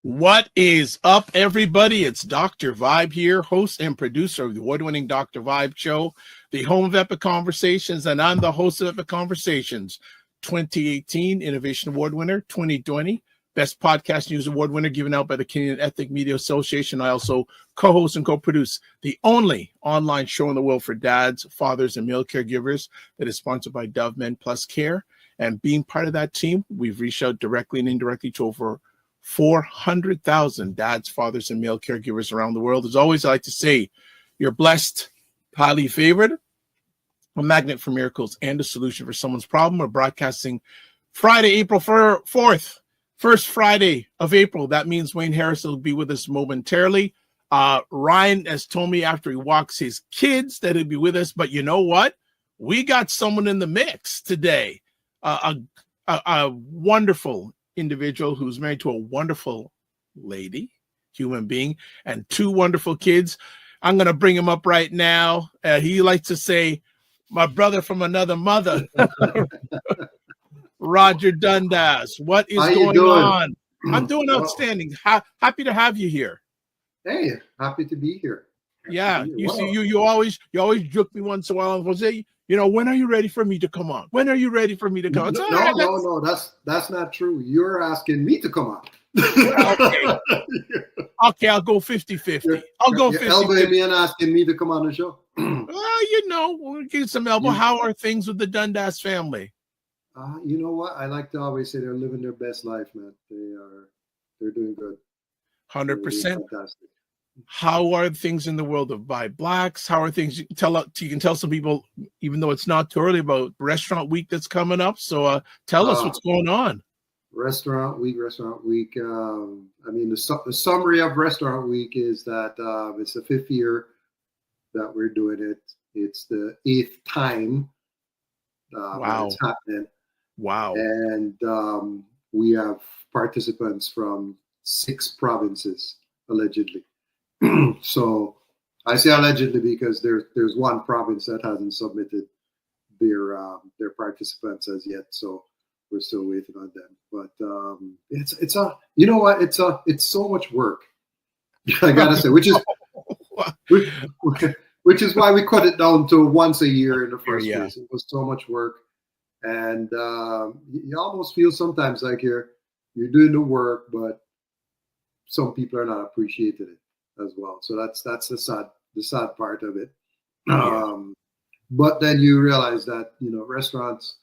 What is up, everybody? It's Dr. Vibe here, host and producer of the award-winning Dr. Vibe Show, the home of Epic Conversations, and I'm the host of Epic Conversations, 2018 Innovation Award winner, 2020 Best Podcast News Award winner given out by the Canadian Ethnic Media Association. I also co-host and co-produce the only online show in the world for dads, fathers, and male caregivers that is sponsored by Dove Men Plus Care. And being part of that team, we've reached out directly and indirectly to over 400,000 dads, fathers, and male caregivers around the world. As always, I like to say, you're blessed, highly favored, a magnet for miracles, and a solution for someone's problem. We're broadcasting Friday, April 4th, first Friday of April. That means Wayne Harris will be with us momentarily. Ryan has told me after he walks his kids that he'll be with us, but you know what? We got someone in the mix today, a wonderful individual who's married to a wonderful lady, human being, and two wonderful kids. I'm going to bring him up right now. He likes to say, my brother from another mother, Roger Dundas. What is going on? I'm doing outstanding. Happy to have you here. Hey, happy to be here. Yeah, you see, you always joke me once in a while and say, you know, when are you ready for me to come on? When are you ready for me to come on? No, that's not true. You're asking me to come on. Okay, I'll go 50-50. I'll go 50-50. Elbowing me and asking me to come on the show. Well, you know, we'll get some elbow. How are things with the Dundas family? You know what? I like to always say they're living their best life, man. They're doing good. 100%. Fantastic. How are things in the world of Buy Blacks? How are things? You can tell some people, even though it's not too early, about Restaurant Week that's coming up. So tell us what's going on. Restaurant Week. I mean, the summary of Restaurant Week is that it's the 5th year that we're doing it. It's the 8th time wow. it's happening. Wow. And we have participants from 6 provinces, allegedly. So I say allegedly because there's one province that hasn't submitted their participants as yet. So we're still waiting on them. But it's you know what? It's so much work. I gotta say, which is why we cut it down to once a year in the first place. It was so much work, and you almost feel sometimes like you're doing the work, but some people are not appreciating it as well. So that's the sad part of it. But then you realize that, you know, restaurants,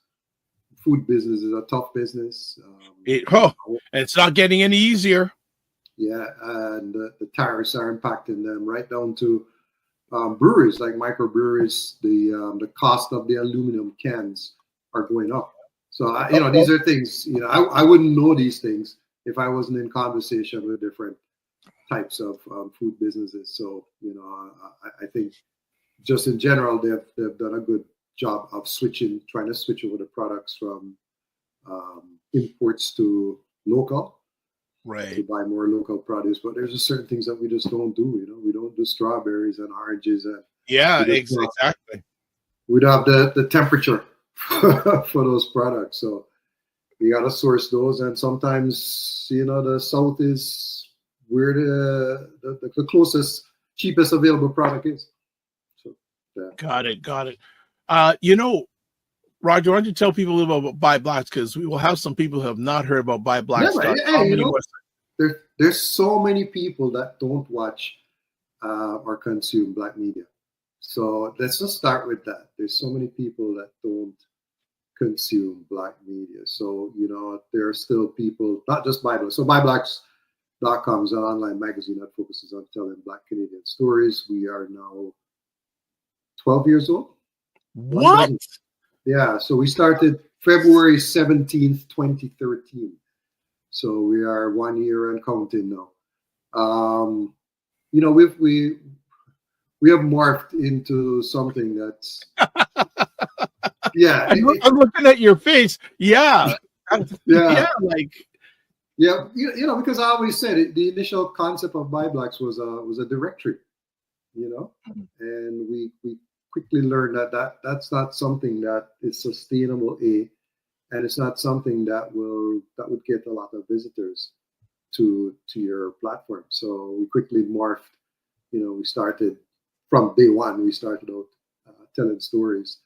food business is a tough business. It's not getting any easier. Yeah, and the tariffs are impacting them right down to breweries like microbreweries. The cost of the aluminum cans are going up. So you know, these are things. You know, I wouldn't know these things if I wasn't in conversation with different types of food businesses. So, you know, I think just in general, they've done a good job of trying to switch over the products from imports to local, right? To buy more local produce. But there's just certain things that we just don't do. You know, we don't do strawberries and oranges. And exactly. We don't have the temperature for those products, so we got to source those. And sometimes, you know, the South is where the closest, cheapest available product is. So, yeah. Got it. You know, Roger, why don't you tell people a little bit about Buy Blacks, because we will have some people who have not heard about Buy Blacks. Yeah, you know, there's so many people that don't watch or consume Black media. So let's just start with that. There's so many people that don't consume Black media. So, you know, there are still people, not just Buy Blacks. So BuyBlacks.com is an online magazine that focuses on telling Black Canadian stories. We are now 12 years old. What? Yeah, so we started February 17th, 2013. So we are 1 year and counting now. You know, we have morphed into something that's I'm looking at your face. Yeah. Yeah, you know, because I always said it, the initial concept of Buy Blacks was a directory, you know, and we quickly learned that's not something that is sustainable, and it's not something that would get a lot of visitors. to your platform. So we quickly morphed. We started from day one. We started out telling stories,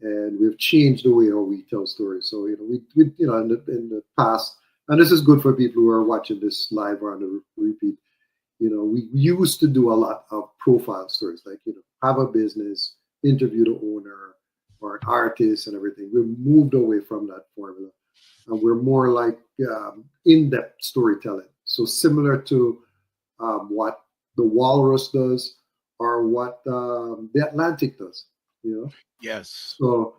and we've changed the way how we tell stories. So we in the past, and this is good for people who are watching this live or on the repeat. We used to do a lot of profile stories, like have a business, interview the owner or an artist and everything. We moved away from that formula, and we're more like in-depth storytelling. So similar to what the Walrus does or what the Atlantic does. Yes. So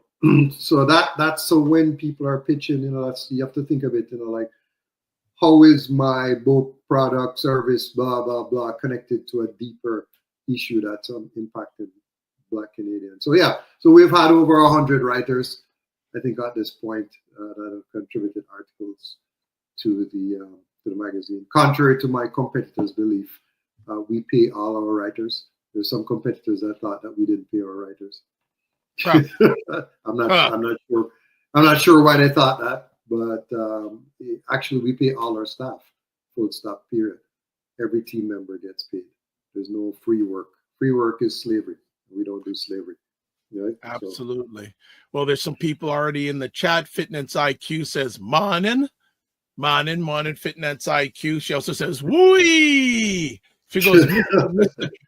so when people are pitching, you have to think of it, like, how is my book, product, service, blah blah blah, connected to a deeper issue that's impacting Black Canadians? So yeah, so we've had over 100 writers, I think, at this point that have contributed articles to the magazine. Contrary to my competitors' belief, we pay all our writers. There's some competitors that thought that we didn't pay our writers. Huh. I'm not sure why they thought that, but actually we pay all our staff, full stop, period. Every team member gets paid. There's no free work. Free work is slavery. We don't do slavery. Right? Absolutely. So. Well, there's some people already in the chat. Fitness IQ says morning, Fitness IQ. She also says woo. She goes,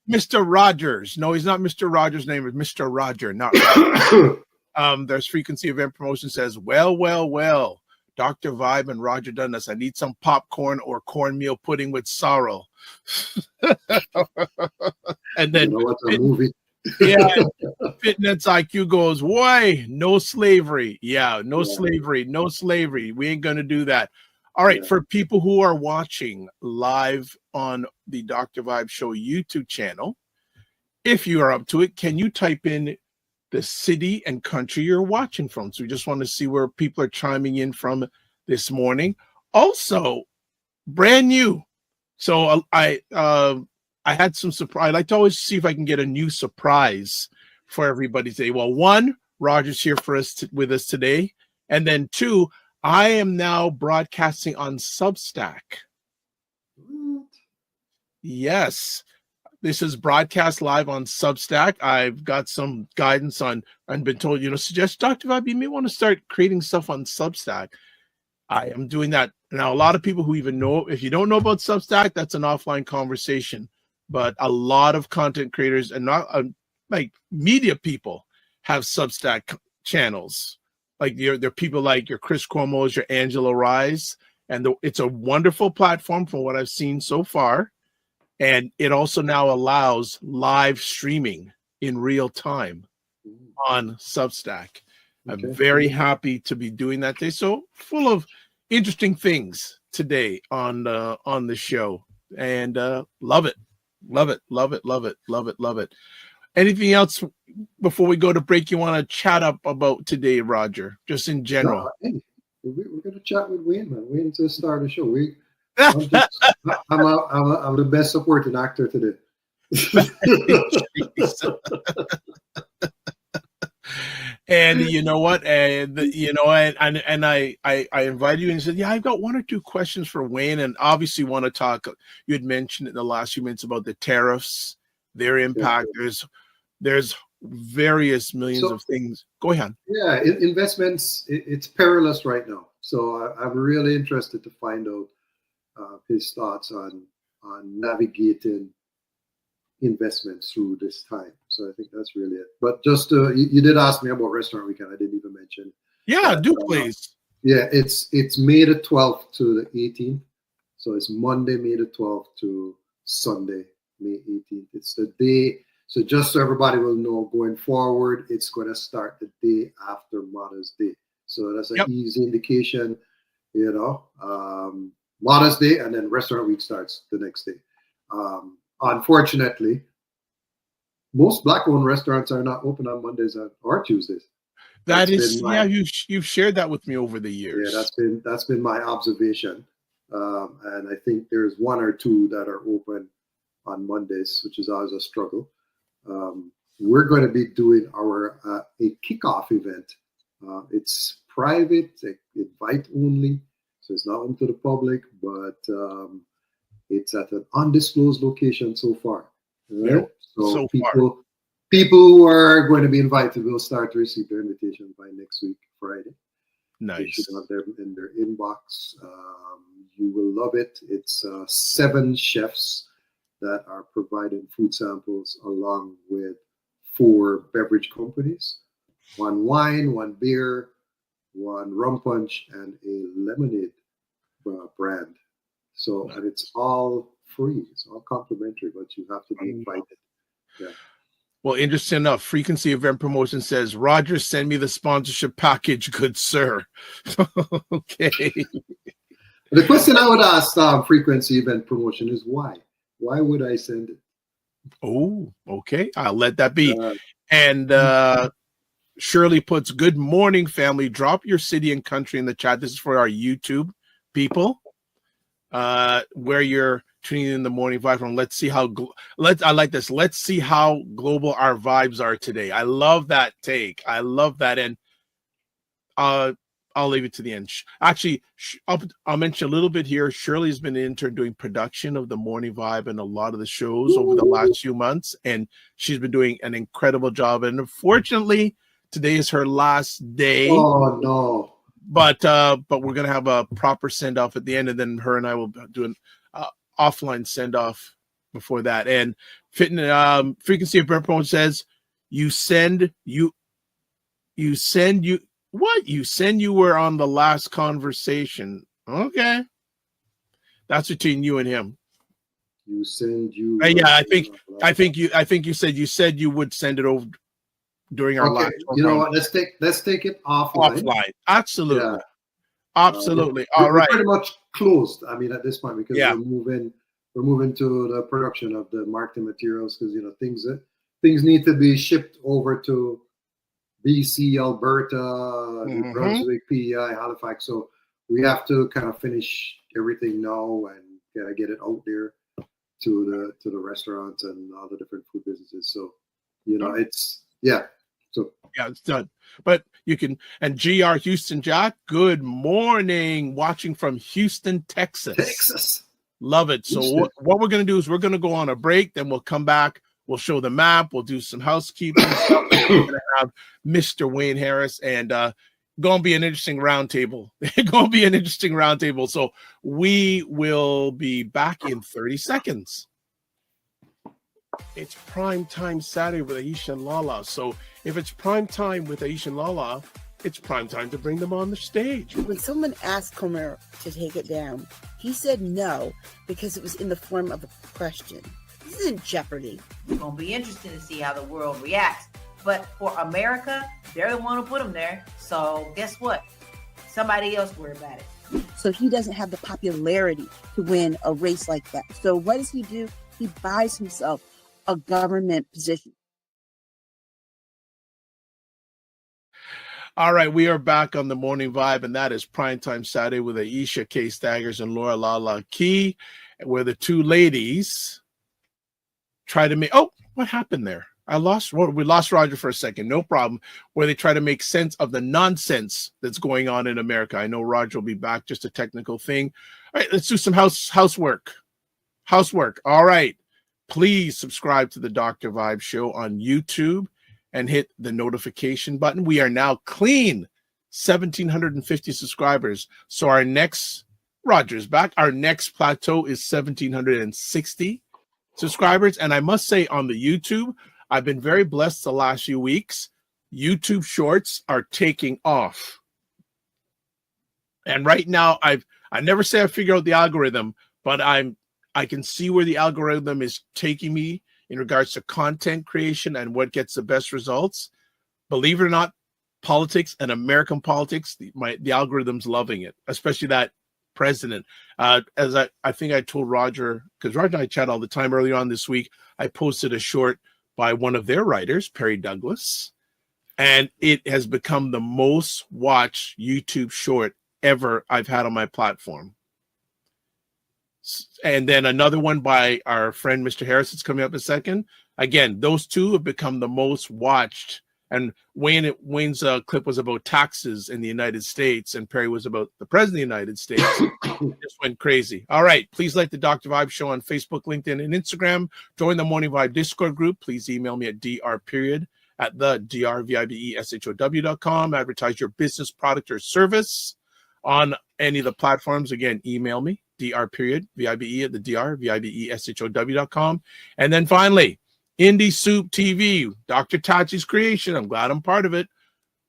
Mr. Rogers. No, he's not Mr. Rogers' name is Mr. Roger, not Roger. There's Frequency Event Promotion says, well, Dr. Vibe and Roger Dundas, I need some popcorn or cornmeal pudding with sorrel. And then what's a movie? Yeah, Fitness IQ goes, why? No slavery. Yeah, no slavery. We ain't gonna do that. All right, for people who are watching live on the Dr. Vibe Show YouTube channel, if you are up to it, can you type in the city and country you're watching from? So we just want to see where people are chiming in from this morning. Also, brand new. So I had some surprise. I like to always see if I can get a new surprise for everybody today. Well, one, Roger's here for us with us today, and then two, I am now broadcasting on Substack. Yes, this is broadcast live on Substack. I've got some guidance on and been told, suggest Dr. Vibe, you may want to start creating stuff on Substack. I am doing that now. A lot of people who even know, if you don't know about Substack, that's an offline conversation. But a lot of content creators and not like media people have Substack channels. Like they're people like your Chris Cuomo's, your Angela Rise, and it's a wonderful platform from what I've seen so far. And it also now allows live streaming in real time on Substack. Okay. I'm very happy to be doing that today. So full of interesting things today on the show, and love it. Anything else before we go to break you want to chat up about today, Roger? Just in general. No, hey, we're going to chat with Wayne, man. Wayne to start the show. I'm the best supporting actor today. And you know what? And I invited you and said, yeah, I've got one or two questions for Wayne, and obviously want to talk. You had mentioned in the last few minutes about the tariffs, their impact. Yeah. There's various millions of things. Go ahead. Yeah, investments, it's perilous right now. So I'm really interested to find out his thoughts on navigating investments through this time. So I think that's really it. But just you did ask me about Restaurant Weekend. I didn't even mention. Yeah, do please. Yeah, it's May the 12th to the 18th. So it's Monday, May the 12th to Sunday, May 18th. It's the day. So just so everybody will know, going forward, it's going to start the day after Mother's Day. So that's an easy indication, Mother's Day, and then Restaurant Week starts the next day. Unfortunately, most Black-owned restaurants are not open on Mondays or Tuesdays. You've shared that with me over the years. Yeah, that's been my observation, and I think there's one or two that are open on Mondays, which is always a struggle. We're going to be doing a kickoff event. It's private, invite only. So it's not open to the public, but it's at an undisclosed location so far. Right? Yeah, So so far. people who are going to be invited will start to receive their invitation by next week, Friday. They should Nice. have them in their inbox. You will love it. It's 7 chefs that are providing food samples along with 4 beverage companies, 1 wine, 1 beer, 1 rum punch, and a lemonade brand. So, and it's all free. It's all complimentary, but you have to be invited. Yeah. Well, interesting enough, Frequency Event Promotion says, Roger, send me the sponsorship package, good sir. Okay. The question I would ask Frequency Event Promotion is why? Why would I send it? Oh, okay. I'll let that be. And Shirley puts, good morning, family. Drop your city and country in the chat. This is for our YouTube people. Where you're tuning in the morning vibe from. Let's see how I like this. Let's see how global our vibes are today. I love that take. I love that. And I'll leave it to the end. Actually, I'll mention a little bit here. Shirley's been an intern doing production of the morning vibe and a lot of the shows over the last few months, and she's been doing an incredible job. And unfortunately, today is her last day. Oh no. But we're gonna have a proper send off at the end, and then her and I will do an offline send off before that. And Frequency of Promotion says you were on the last conversation. Okay, that's between you and him. Yeah, I think you said you would send it over during our last. You know what? Let's take it offline. Absolutely. Yeah. Absolutely. We're right. pretty much closed. I mean, at this point, because we're moving to the production of the marketing materials, because things need to be shipped over to BC, Alberta, New Brunswick, PEI, Halifax. So we have to kind of finish everything now and get it out there to the restaurants and all the different food businesses. So it's it's done. But you can, and GR Houston Jack, good morning, watching from Houston, Texas. Love it. So what we're going to do is we're going to go on a break, then we'll come back, we'll show the map, we'll do some housekeeping stuff. We're going to have Mr. Wayne Harris, and going to be an interesting roundtable. Going to be an interesting roundtable. So we will be back in 30 seconds. It's prime time Saturday with Aisha and Lala. So if it's prime time with Aisha and Lala, it's prime time to bring them on the stage. When someone asked Comer to take it down, he said no because it was in the form of a question. This isn't Jeopardy. It's going to be interesting to see how the world reacts. But for America, they're the one who put them there. So guess what? Somebody else worry about it. So he doesn't have the popularity to win a race like that. So what does he do? He buys himself a government position. All right, we are back on the morning vibe, and that is Primetime Saturday with Aisha K. Staggers and Laura Lala Key, where the two ladies try to make. Oh, what happened there? We lost Roger for a second. No problem. Where they try to make sense of the nonsense that's going on in America. I know Roger will be back. Just a technical thing. All right, let's do some housework. All right. Please subscribe to the Dr. Vibe Show on YouTube and hit the notification button. We are now clean 1,750 subscribers. So Roger's back. Our next plateau is 1,760 subscribers. And I must say, on the YouTube, I've been very blessed the last few weeks. YouTube Shorts are taking off. And right now, I never say I figure out the algorithm, but I can see where the algorithm is taking me in regards to content creation and what gets the best results. Believe it or not, politics and American politics, the algorithm's loving it, especially that president. As I think I told Roger, because Roger and I chat all the time earlier on this week, I posted a short by one of their writers, Perry Douglas, and it has become the most watched YouTube short ever I've had on my platform. And then another one by our friend Mr. Harris is coming up in a second. Again, those two have become the most watched And Wayne's clip was about taxes in the United States, and Perry was about the president of the United States. It just went crazy. All right. Please like the Dr. Vibe Show on Facebook, LinkedIn, and Instagram. Join the Morning Vibe Discord group. Please email me at dr@thedrvibeshow.com. Advertise your business, product, or service on any of the platforms. Again, email me, dr.vibe@thedrvibeshow.com. And then finally, Indie Soup TV, Dr. Tachi's creation. I'm glad I'm part of it.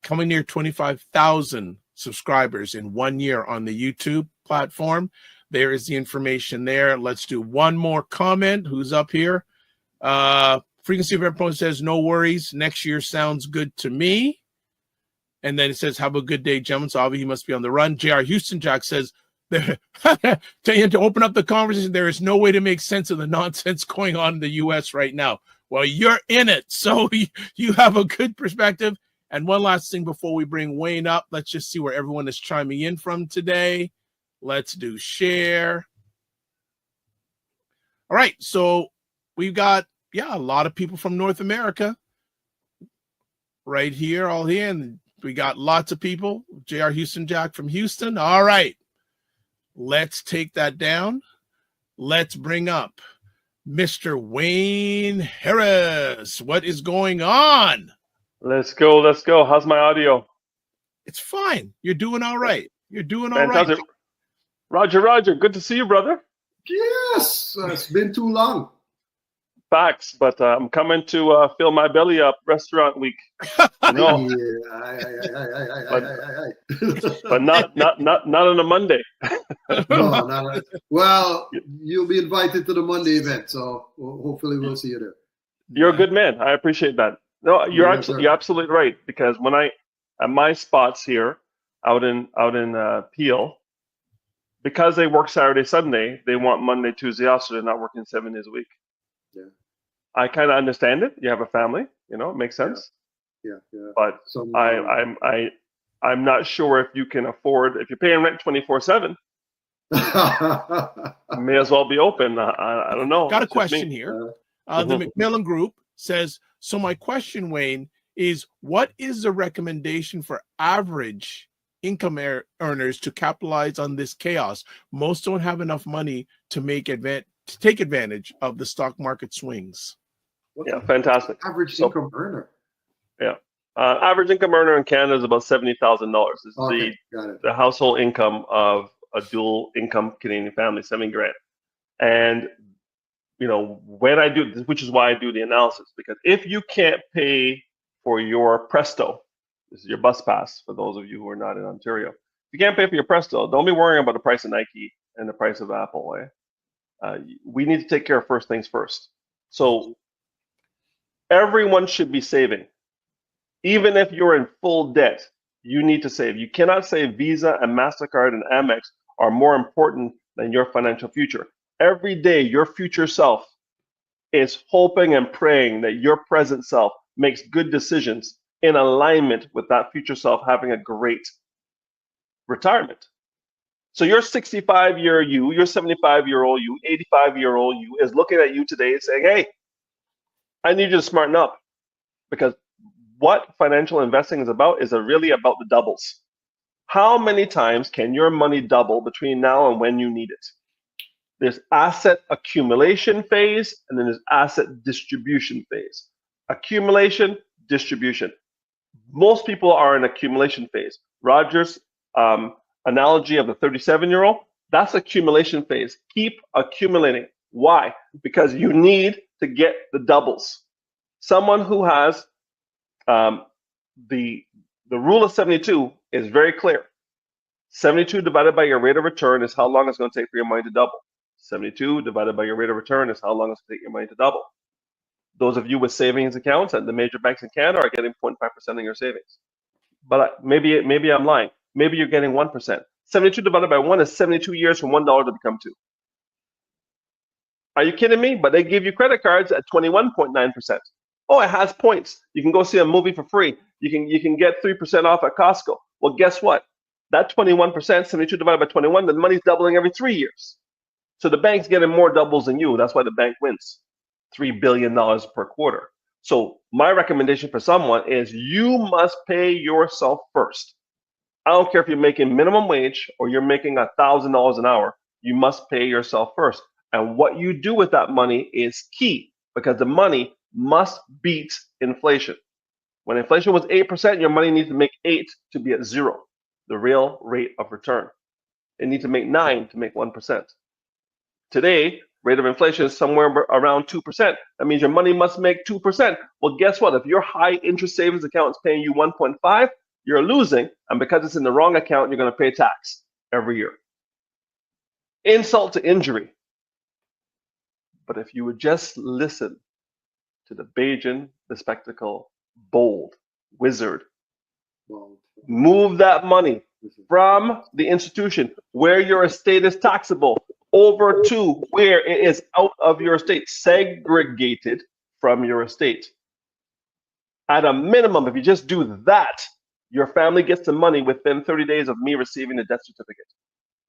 Coming near 25,000 subscribers in 1 year on the YouTube platform. There is the information there. Let's do one more comment. Who's up here? Frequency of Everyone says, no worries. Next year sounds good to me. And then it says, have a good day, gentlemen. So obviously he must be on the run. J.R. Houston Jack says, to open up the conversation, there is no way to make sense of the nonsense going on in the U.S. right now. Well, you're in it, so you have a good perspective. And one last thing before we bring Wayne up, let's just see where everyone is chiming in from today. Let's do share. All right, so we've got, a lot of people from North America right here, all here, and we got lots of people. J.R. Houston Jack from Houston. All right, let's take that down. Let's bring up Mr. Wayne Harris. What is going on? Let's go. How's my audio? It's fine. You're doing all right. Fantastic. Roger, good to see you, brother. Yes, it's been too long. Facts, but I'm coming to fill my belly up restaurant week. No, but not on a Monday. No, not. Well, you'll be invited to the Monday event, so hopefully we'll see you there. You're a good man. I appreciate that. No, you're absolutely right, because when I at my spots here out in Peel, because they work Saturday, Sunday, they want Monday, Tuesday off, so they're not working 7 days a week. Yeah. I kind of understand it. You have a family, it makes sense. Yeah. But I'm not sure if you can afford, if you're paying rent 24/7, may as well be open. I don't know. Got a question here. The Macmillan Group says, so my question, Wayne, is what is the recommendation for average income earners to capitalize on this chaos? Most don't have enough money to take advantage of the stock market swings. Fantastic. Average income earner. Yeah. Average income earner in Canada is about $70,000. This is the household income of a dual income Canadian family, $7,000. And, when I do, which is why I do the analysis, because if you can't pay for your Presto, this is your bus pass for those of you who are not in Ontario. If you can't pay for your Presto, don't be worrying about the price of Nike and the price of Apple. We need to take care of first things first. So everyone should be saving. Even if you're in full debt, you need to save. You cannot say Visa and MasterCard and Amex are more important than your financial future. Every day, your future self is hoping and praying that your present self makes good decisions in alignment with that future self having a great retirement. So your 65-year you, your 75-year-old you, 85-year-old you is looking at you today and saying, hey, I need you to smarten up, because what financial investing is really about the doubles. How many times can your money double between now and when you need it? There's asset accumulation phase, and then there's asset distribution phase. Accumulation, distribution. Most people are in accumulation phase. Roger's analogy of the 37-year-old, that's accumulation phase. Keep accumulating. Why? Because you need to get the doubles. Someone who has the rule of 72 is very clear. 72 divided by your rate of return is how long it's going to take for your money to double. 72 divided by your rate of return is how long it's going to take your money to double. Those of you with savings accounts at the major banks in Canada are getting 0.5% of your savings. But maybe I'm lying. Maybe you're getting 1%. 72 divided by 1 is 72 years from $1 to become 2. Are you kidding me? But they give you credit cards at 21.9%. Oh, it has points. You can go see a movie for free. You can get 3% off at Costco. Well, guess what? That 21%, 72 divided by 21, the money's doubling every 3 years. So the bank's getting more doubles than you. That's why the bank wins $3 billion per quarter. So my recommendation for someone is you must pay yourself first. I don't care if you're making minimum wage or you're making $1,000 an hour, you must pay yourself first. And what you do with that money is key, because the money must beat inflation. When inflation was 8%, your money needs to make 8 to be at 0, the real rate of return. It needs to make 9 to make 1%. Today, rate of inflation is somewhere around 2%. That means your money must make 2%. Well, guess what? If your high interest savings account is paying you 1.5, you're losing. And because it's in the wrong account, you're going to pay tax every year. Insult to injury. But if you would just listen to the Bajan, the spectacle, bold, wizard, move that money from the institution where your estate is taxable over to where it is out of your estate, segregated from your estate. At a minimum, if you just do that, your family gets the money within 30 days of me receiving the death certificate.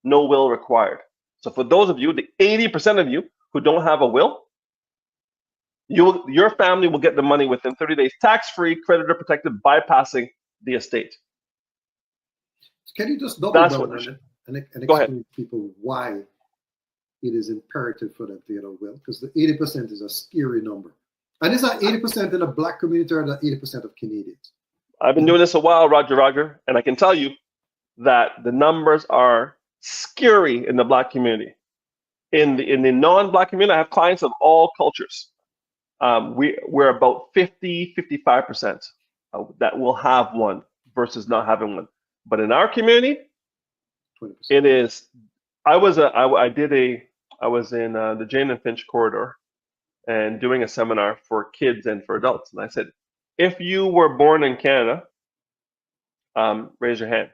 No will required. So for those of you, the 80% of you who don't have a will, your family will get the money within 30 days, tax-free, creditor protected, bypassing the estate. Can you just double down on it and explain to people why it is imperative for them to get a will? Because the 80% is a scary number. And is that 80% in the Black community or the 80% of Canadians? I've been doing this a while, Roger, and I can tell you that the numbers are scary in the Black community. In the non-Black community, I have clients of all cultures. We're about 55% that will have one versus not having one. But in our community, 20%. It is. I was in the Jane and Finch corridor and doing a seminar for kids and for adults, and I said, if you were born in Canada, raise your hand.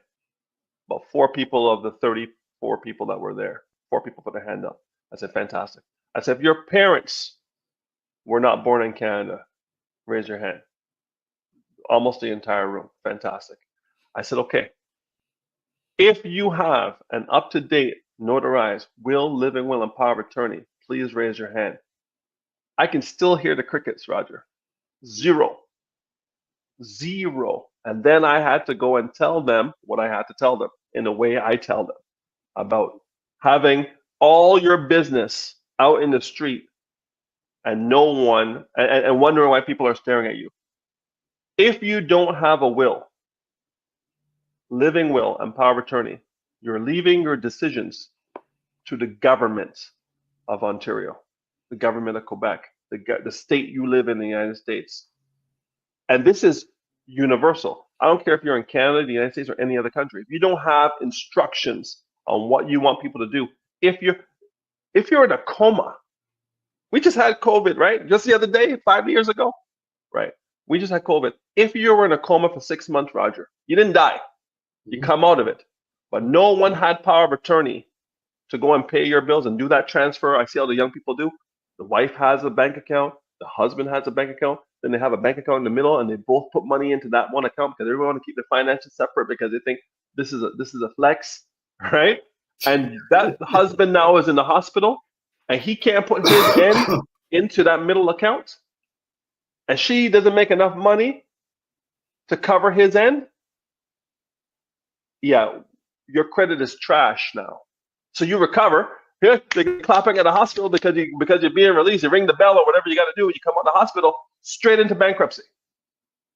About 4 people of the 34 people that were there, 4 people put their hand up. I said, fantastic. I said, if your parents were not born in Canada, raise your hand. Almost the entire room. Fantastic. I said, okay. If you have an up-to-date, notarized will, living will, and power of attorney, please raise your hand. I can still hear the crickets, Roger. 0. And then I had to go and tell them what I had to tell them in the way I tell them about having all your business out in the street and no one, and wondering why people are staring at you. If you don't have a will, living will, and power of attorney, you're leaving your decisions to the government of Ontario, the government of Quebec, the state you live in the United States. And this is universal. I don't care if you're in Canada, the United States, or any other country. If you don't have instructions on what you want people to do, if you're in a coma, we just had COVID, right? Just the other day, 5 years ago, right? We just had COVID. If you were in a coma for 6 months, Roger, you didn't die. You come out of it. But no one had power of attorney to go and pay your bills and do that transfer. I see all the young people do. The wife has a bank account. The husband has a bank account. Then they have a bank account in the middle, and they both put money into that one account because they want to keep their finances separate because they think this is a flex, right? And that husband now is in the hospital, and he can't put his end into that middle account, and she doesn't make enough money to cover his end. Yeah, your credit is trash now. So you recover. Here, they're clapping at the hospital because you're being released. You ring the bell or whatever you got to do. You come out of the hospital, straight into bankruptcy,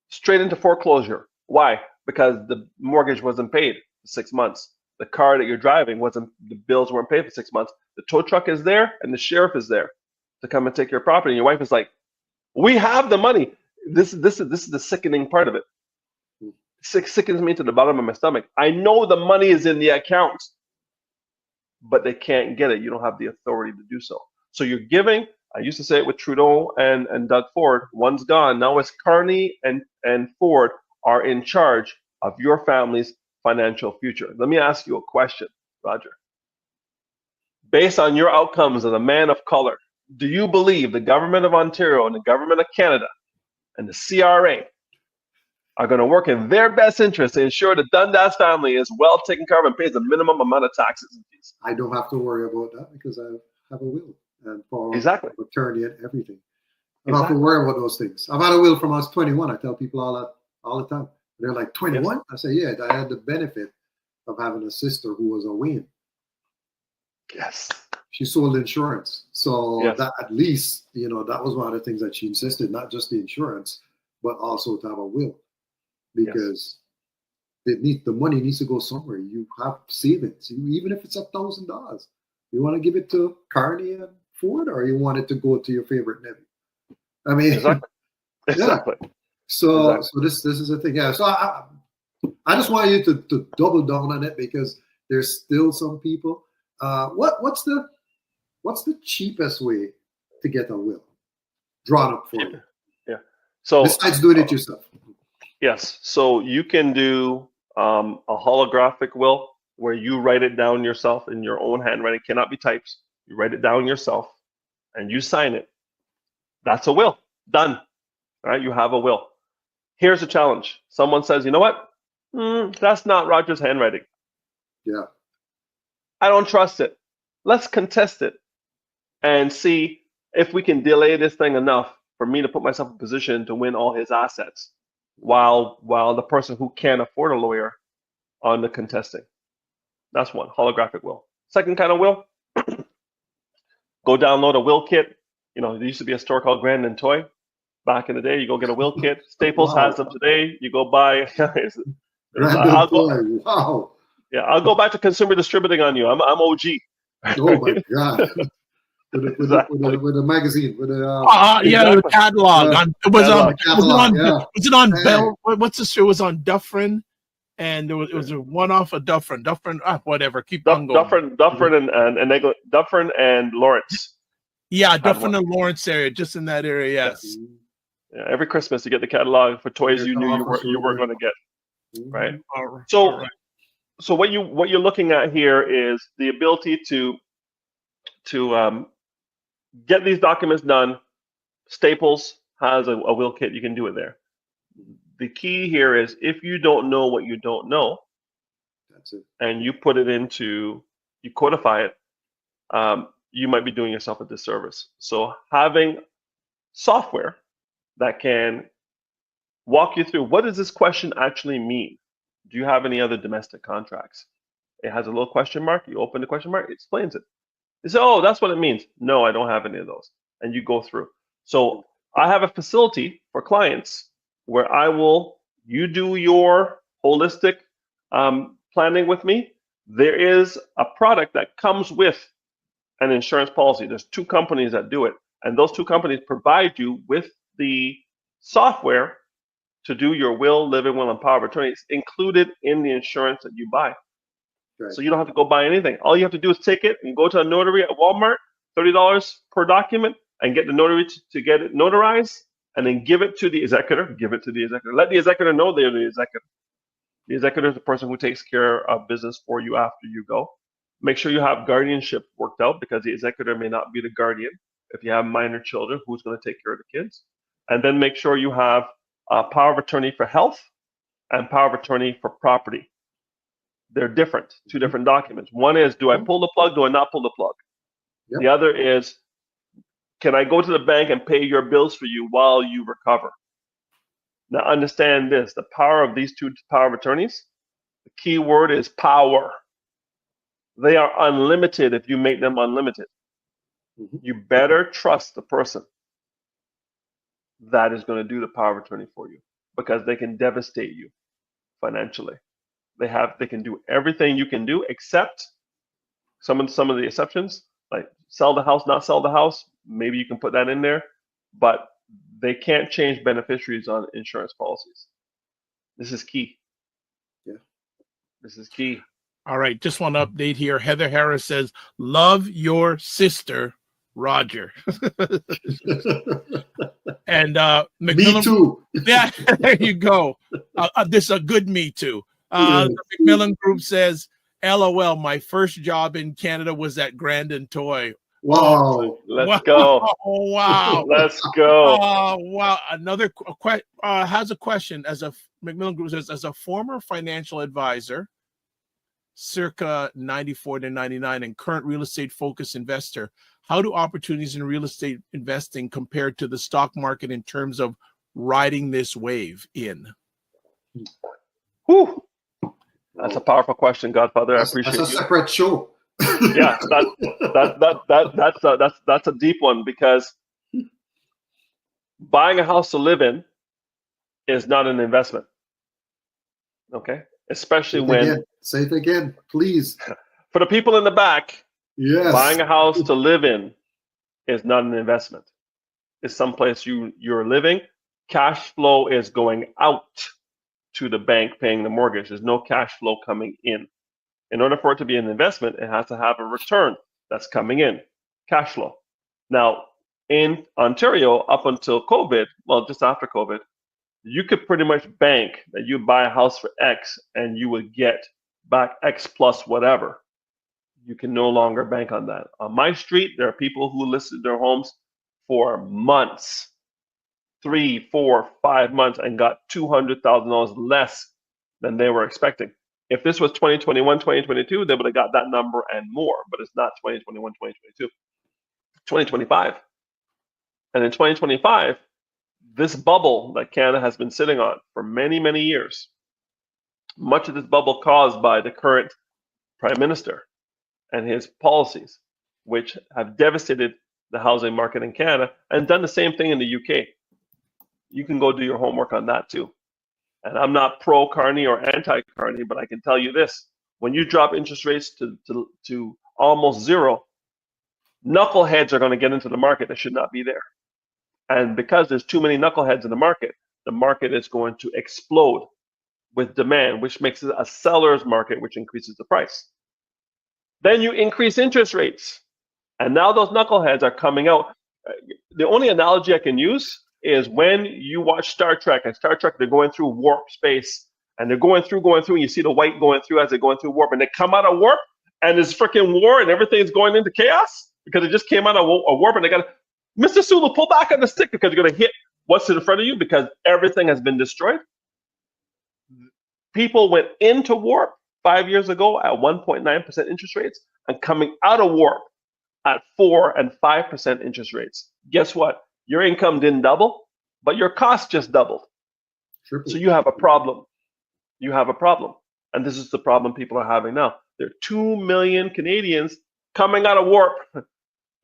straight into foreclosure. Why? Because the mortgage wasn't paid for 6 months. The car that you're driving the bills weren't paid for 6 months. The tow truck is there and the sheriff is there to come and take your property. And your wife is like, we have the money. This is the sickening part of it. Sickens me to the bottom of my stomach. I know the money is in the account, but they can't get it. You don't have the authority to do so. So you're giving, I used to say it with Trudeau and Doug Ford, one's gone. Now it's Carney and Ford are in charge of your family's financial future. Let me ask you a question, Roger. Based on your outcomes as a man of color, do you believe the government of Ontario and the government of Canada and the CRA are going to work in their best interest to ensure the Dundas family is well taken care of and pays the minimum amount of taxes and fees? I don't have to worry about that because I have a will and power exactly. of attorney and everything. I don't have to worry about those things. I've had a will from I was 21. I tell people all the time. They're like, 21? Yes. I say, yeah, I had the benefit of having a sister who was a Wayne. Yes. She sold insurance. So that at least, that was one of the things that she insisted, not just the insurance, but also to have a will. Because the money needs to go somewhere. You have savings, even if it's $1,000. You want to give it to Carney and Ford, or you want it to go to your favorite nephew? I mean, exactly. So this is the thing. Yeah. So I just want you to double down on it, because there's still some people. What's the cheapest way to get a will drawn up for you? Yeah. So besides doing it yourself. Yes. So you can do a holographic will where you write it down yourself in your own handwriting. It cannot be typed. You write it down yourself and you sign it. That's a will. Done. All right. You have a will. Here's the challenge. Someone says, you know what? That's not Roger's handwriting. Yeah. I don't trust it. Let's contest it and see if we can delay this thing enough for me to put myself in position to win all his assets while the person who can't afford a lawyer on the contesting. That's one, holographic will. Second kind of will, go download a will kit. There used to be a store called Grand and Toy. Back in the day, you go get a will kit. Staples has them today. You go buy. Wow. Yeah, I'll go back to consumer distributing on you. I'm OG. Oh my God. With a magazine, the catalog. Was it on Bell? What's the show? It was on Dufferin, and it was a one-off of Dufferin, whatever. Keep on going. Dufferin and Lawrence. Yeah, Dufferin and Lawrence area, just in that area. Yes. Yeah, every Christmas you get the catalog for toys you knew you weren't going to get. Right. So what you're looking at here is the ability to get these documents done. Staples has a will kit. You can do it there. The key here is if you don't know what you don't know, that's it, and you codify it, you might be doing yourself a disservice. So having software that can walk you through, what does this question actually mean? Do you have any other domestic contracts? It has a little question mark. You open the question mark, it explains it. You say, oh, that's what it means. No, I don't have any of those. And you go through. So I have a facility for clients where you do your holistic planning with me. There is a product that comes with an insurance policy. There's 2 companies that do it. And those 2 companies provide you with the software to do your will, living will, and power of attorney. It's included in the insurance that you buy. Right. So you don't have to go buy anything. All you have to do is take it and go to a notary at Walmart, $30 per document, and get the notary to get it notarized, and then give it to the executor. Let the executor know they're the executor. The executor is the person who takes care of business for you after you go. Make sure you have guardianship worked out, because the executor may not be the guardian. If you have minor children, who's going to take care of the kids? And then make sure you have power of attorney for health and power of attorney for property. They're different, 2 different documents. One is, do I pull the plug? Do I not pull the plug? Yep. The other is, can I go to the bank and pay your bills for you while you recover? Now understand this, the power of these 2 power of attorneys, the key word is power. They are unlimited if you make them unlimited. Mm-hmm. You better trust the person that is going to do the power of attorney for you, because they can devastate you financially. They can do everything you can do, except some of the exceptions, like sell the house, not sell the house. Maybe you can put that in there, but they can't change beneficiaries on insurance policies. This is key. Yeah. This is key. All right. Just want to update here. Heather Harris says, love your sister, Roger. And me too. Yeah, there you go. This is a good me too. The Macmillan Group says, LOL, my first job in Canada was at Grand and Toy. Wow. Let's go. Oh, wow. Let's go. Wow. Another has a question. As a Macmillan Group says, as a former financial advisor, circa 94 to 99, and current real estate focused investor, how do opportunities in real estate investing compare to the stock market in terms of riding this wave in? Whew. That's a powerful question, Godfather. I appreciate that's a you. separate show. Yeah, that's a deep one, because buying a house to live in is not an investment. Okay, especially Say it again, please. For the people in the back, yes, buying a house to live in is not an investment. It's someplace you're living. Cash flow is going out to the bank paying the mortgage. There's no cash flow coming in. In order for it to be an investment, it has to have a return that's coming in, cash flow. Now, in Ontario, up until COVID, well, just after COVID, you could pretty much bank that you buy a house for X and you would get back X plus whatever. You can no longer bank on that. On my street, there are people who listed their homes for months, 3, 4, 5 months, and got $200,000 less than they were expecting. If this was 2021, 2022, they would have got that number and more, but it's not 2021, 2022, 2025. And in 2025, this bubble that Canada has been sitting on for many, many years, much of this bubble caused by the current Prime Minister and his policies, which have devastated the housing market in Canada and done the same thing in the UK. You can go do your homework on that too. And I'm not pro-Carney or anti-Carney, but I can tell you this. When you drop interest rates to almost zero, knuckleheads are going to get into the market that should not be there. And because there's too many knuckleheads in the market is going to explode with demand, which makes it a seller's market, which increases the price. Then you increase interest rates. And now those knuckleheads are coming out. The only analogy I can use is when you watch Star Trek, and Star Trek, they're going through warp space, and they're going through, and you see the white going through as they're going through warp, and they come out of warp, and there's freaking war, and everything's going into chaos because it just came out of a warp, and they got to, Mr. Sulu, pull back on the stick because you're going to hit what's in front of you because everything has been destroyed. People went into warp 5 years ago at 1.9% interest rates and coming out of warp at 4 and 5% interest rates. Guess what? Your income didn't double, but your cost just doubled. So you have a problem. You have a problem. And this is the problem people are having now. There are 2 million Canadians coming out of warp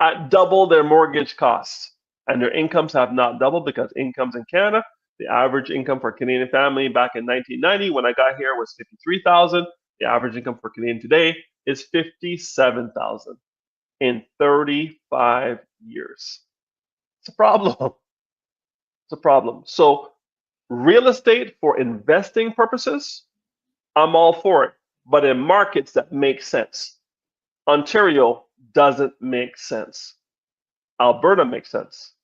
at double their mortgage costs. And their incomes have not doubled because incomes in Canada, the average income for a Canadian family back in 1990 when I got here was $53,000. The average income for Canadian today is $57,000 in 35 years. It's a problem. It's a problem. So real estate for investing purposes, I'm all for it. But in markets that make sense. Ontario doesn't make sense. Alberta makes sense.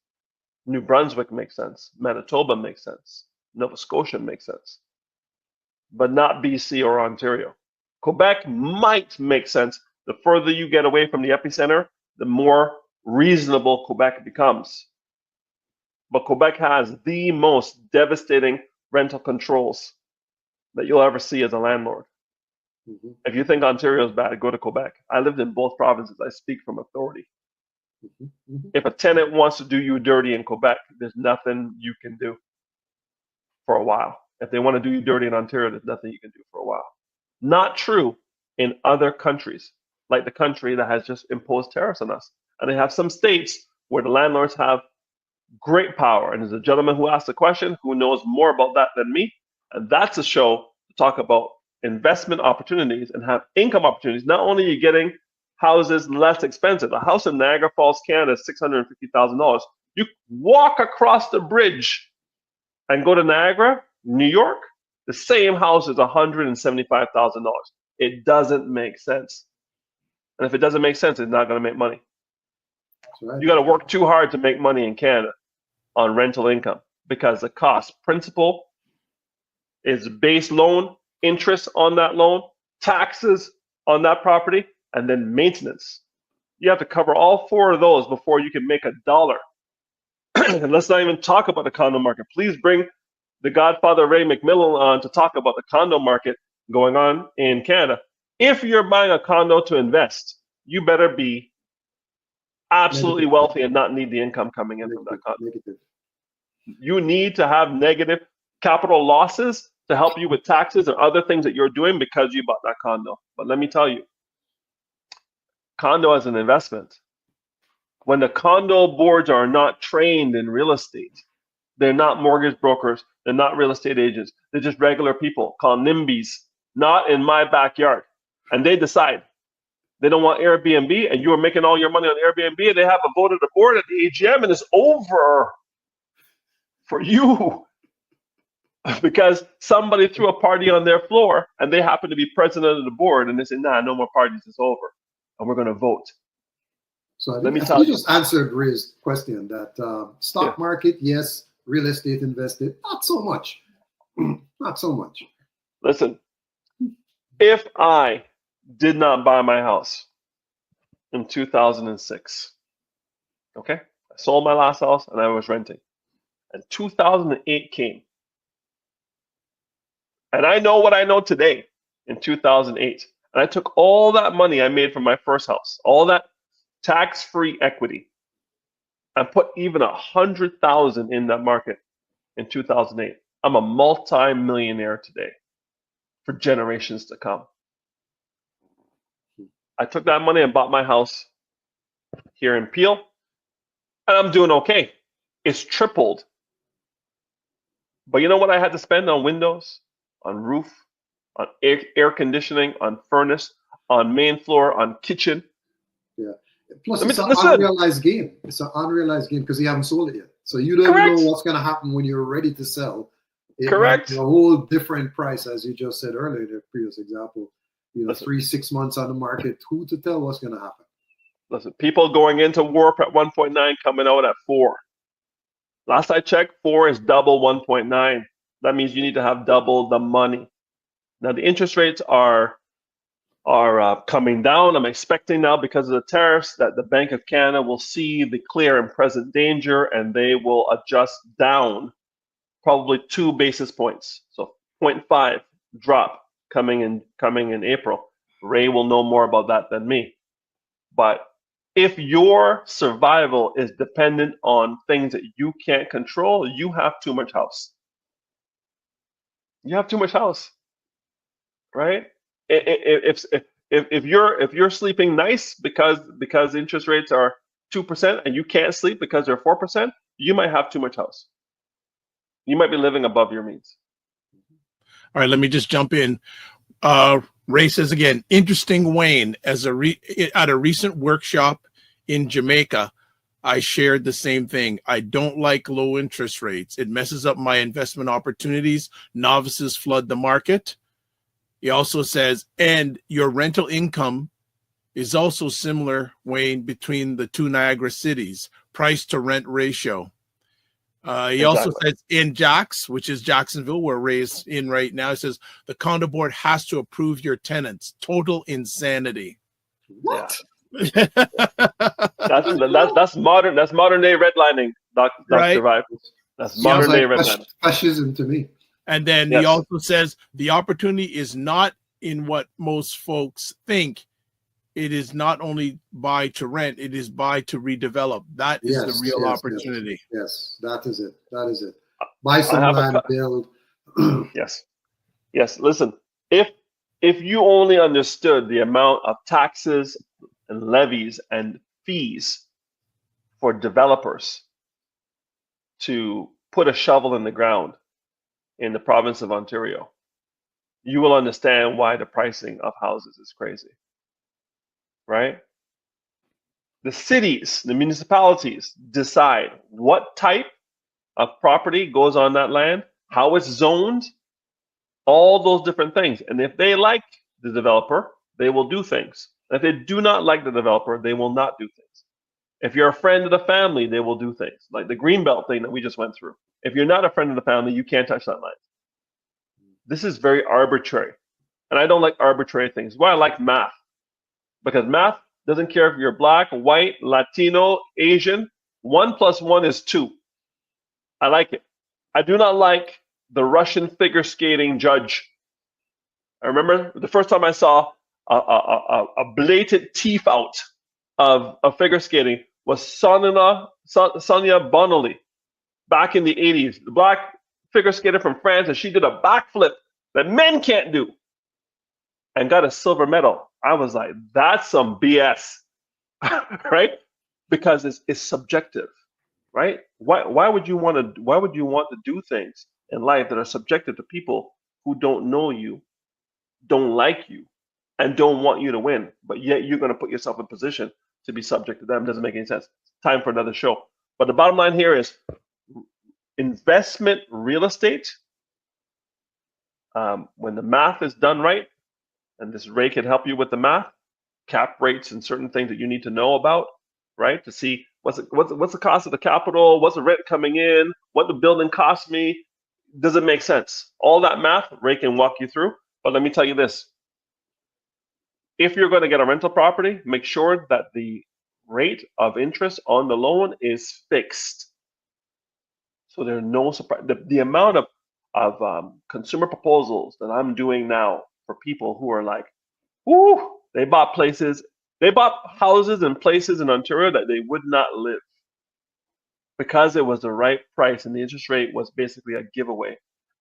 New Brunswick makes sense. Manitoba makes sense. Nova Scotia makes sense. But not BC or Ontario. Quebec might make sense. The further you get away from the epicenter, the more reasonable Quebec becomes. But Quebec has the most devastating rental controls that you'll ever see as a landlord. Mm-hmm. If you think Ontario is bad, go to Quebec. I lived in both provinces. I speak from authority. Mm-hmm. Mm-hmm. If a tenant wants to do you dirty in Quebec, there's nothing you can do for a while. If they want to do you dirty in Ontario, there's nothing you can do for a while. Not true in other countries, like the country that has just imposed tariffs on us. And they have some states where the landlords have great power. And there's a gentleman who asked a question who knows more about that than me. And that's a show to talk about investment opportunities and have income opportunities. Not only are you getting houses less expensive. A house in Niagara Falls, Canada is $650,000. You walk across the bridge and go to Niagara, New York, the same house is $175,000. It doesn't make sense. And if it doesn't make sense, it's not going to make money. Right. You got to work too hard to make money in Canada on rental income because the cost, principal is base loan, interest on that loan, taxes on that property, and then maintenance. You have to cover all four of those before you can make a dollar. And let's not even talk about the condo market. Please bring the Godfather Ray McMillan on to talk about the condo market going on in Canada. If you're buying a condo to invest, you better be absolutely wealthy and not need the income coming in from that condo. You need to have negative capital losses to help you with taxes and other things that you're doing because you bought that condo. But let me tell you, condo as an investment, when the condo boards are not trained in real estate, they're not mortgage brokers, they're not real estate agents, they're just regular people called NIMBYs, not in my backyard. And they decide they don't want Airbnb, and you are making all your money on Airbnb, and they have a vote of the board at the AGM, and it's over for you because somebody threw a party on their floor and they happen to be president of the board, and they say, nah, no more parties, it's over, and we're going to vote. So let me tell you, just answered Ray's question that stock market, yes, real estate invested, not so much. Not so much. Listen, if I did not buy my house in 2006, okay, I sold my last house and I was renting, and 2008 came, and I know what I know today in 2008, and I took all that money I made from my first house, all that tax-free equity, and put even 100,000 in that market in 2008. I'm a multi-millionaire today for generations to come. I took that money and bought my house here in Peel, and I'm doing okay. It's tripled. But you know what I had to spend on windows, on roof, on air conditioning, on furnace, on main floor, on kitchen? Yeah. Plus, it's an unrealized gain. It's an unrealized gain because you haven't sold it yet. So you don't know what's going to happen when you're ready to sell. It might be a whole different price, as you just said earlier in the previous example. 3-6 months on the market. Who to tell what's going to happen? Listen, people going into warp at 1.9, coming out at 4. Last I checked, 4 is double 1.9. That means you need to have double the money. Now the interest rates are coming down. I'm expecting now, because of the tariffs, that the Bank of Canada will see the clear and present danger, and they will adjust down probably 2 basis points. So 0.5 drop coming in April. Ray will know more about that than me. But if your survival is dependent on things that you can't control, you have too much house. You have too much house, right? If you're sleeping nice because interest rates are 2% and you can't sleep because they're 4%, you might have too much house. You might be living above your means. All right, let me just jump in. Ray says again, interesting, Wayne, at a recent workshop in Jamaica, I shared the same thing. I don't like low interest rates. It messes up my investment opportunities. Novices flood the market. He also says, and your rental income is also similar, Wayne, between the two Niagara cities, price to rent ratio. He also says in Jax, which is Jacksonville, where Ray's in right now, he says the condo board has to approve your tenants. Total insanity. What? Yeah. that's modern day redlining, Dr. Vibe. That's modern day redlining. Fascism to me. And then he also says the opportunity is not in what most folks think. It is not only buy to rent, it is buy to redevelop. That is the real opportunity. Yes, that is it. That is it. Buy some land, build. Yes. Listen, if you only understood the amount of taxes and levies and fees for developers to put a shovel in the ground in the province of Ontario, you will understand why the pricing of houses is crazy. Right? The cities, the municipalities decide what type of property goes on that land, how it's zoned, all those different things. And if they like the developer, they will do things. If they do not like the developer, they will not do things. If you're a friend of the family, they will do things. Like the Greenbelt thing that we just went through. If you're not a friend of the family, you can't touch that land. This is very arbitrary. And I don't like arbitrary things. Why I like math. Because math doesn't care if you're black, white, Latino, Asian. 1 + 1 is 2. I like it. I do not like the Russian figure skating judge. I remember the first time I saw a blatant teeth out of figure skating was Sonia Bonoli back in the 80s, the black figure skater from France, and she did a backflip that men can't do and got a silver medal. I was like, that's some BS, right? Because it's subjective, right? Why would you want to do things in life that are subjective to people who don't know you, don't like you, and don't want you to win, but yet you're going to put yourself in position to be subject to them? Doesn't make any sense. Time for another show. But the bottom line here is investment real estate, when the math is done right, and this Ray can help you with the math, cap rates and certain things that you need to know about, right? To see what's the cost of the capital, what's the rent coming in, what the building cost me, does it make sense? All that math, Ray can walk you through. But let me tell you this. If you're going to get a rental property, make sure that the rate of interest on the loan is fixed. So there's no surprise. The amount of consumer proposals that I'm doing now for people who are like, whoo, they bought houses and places in Ontario that they would not live because it was the right price and the interest rate was basically a giveaway.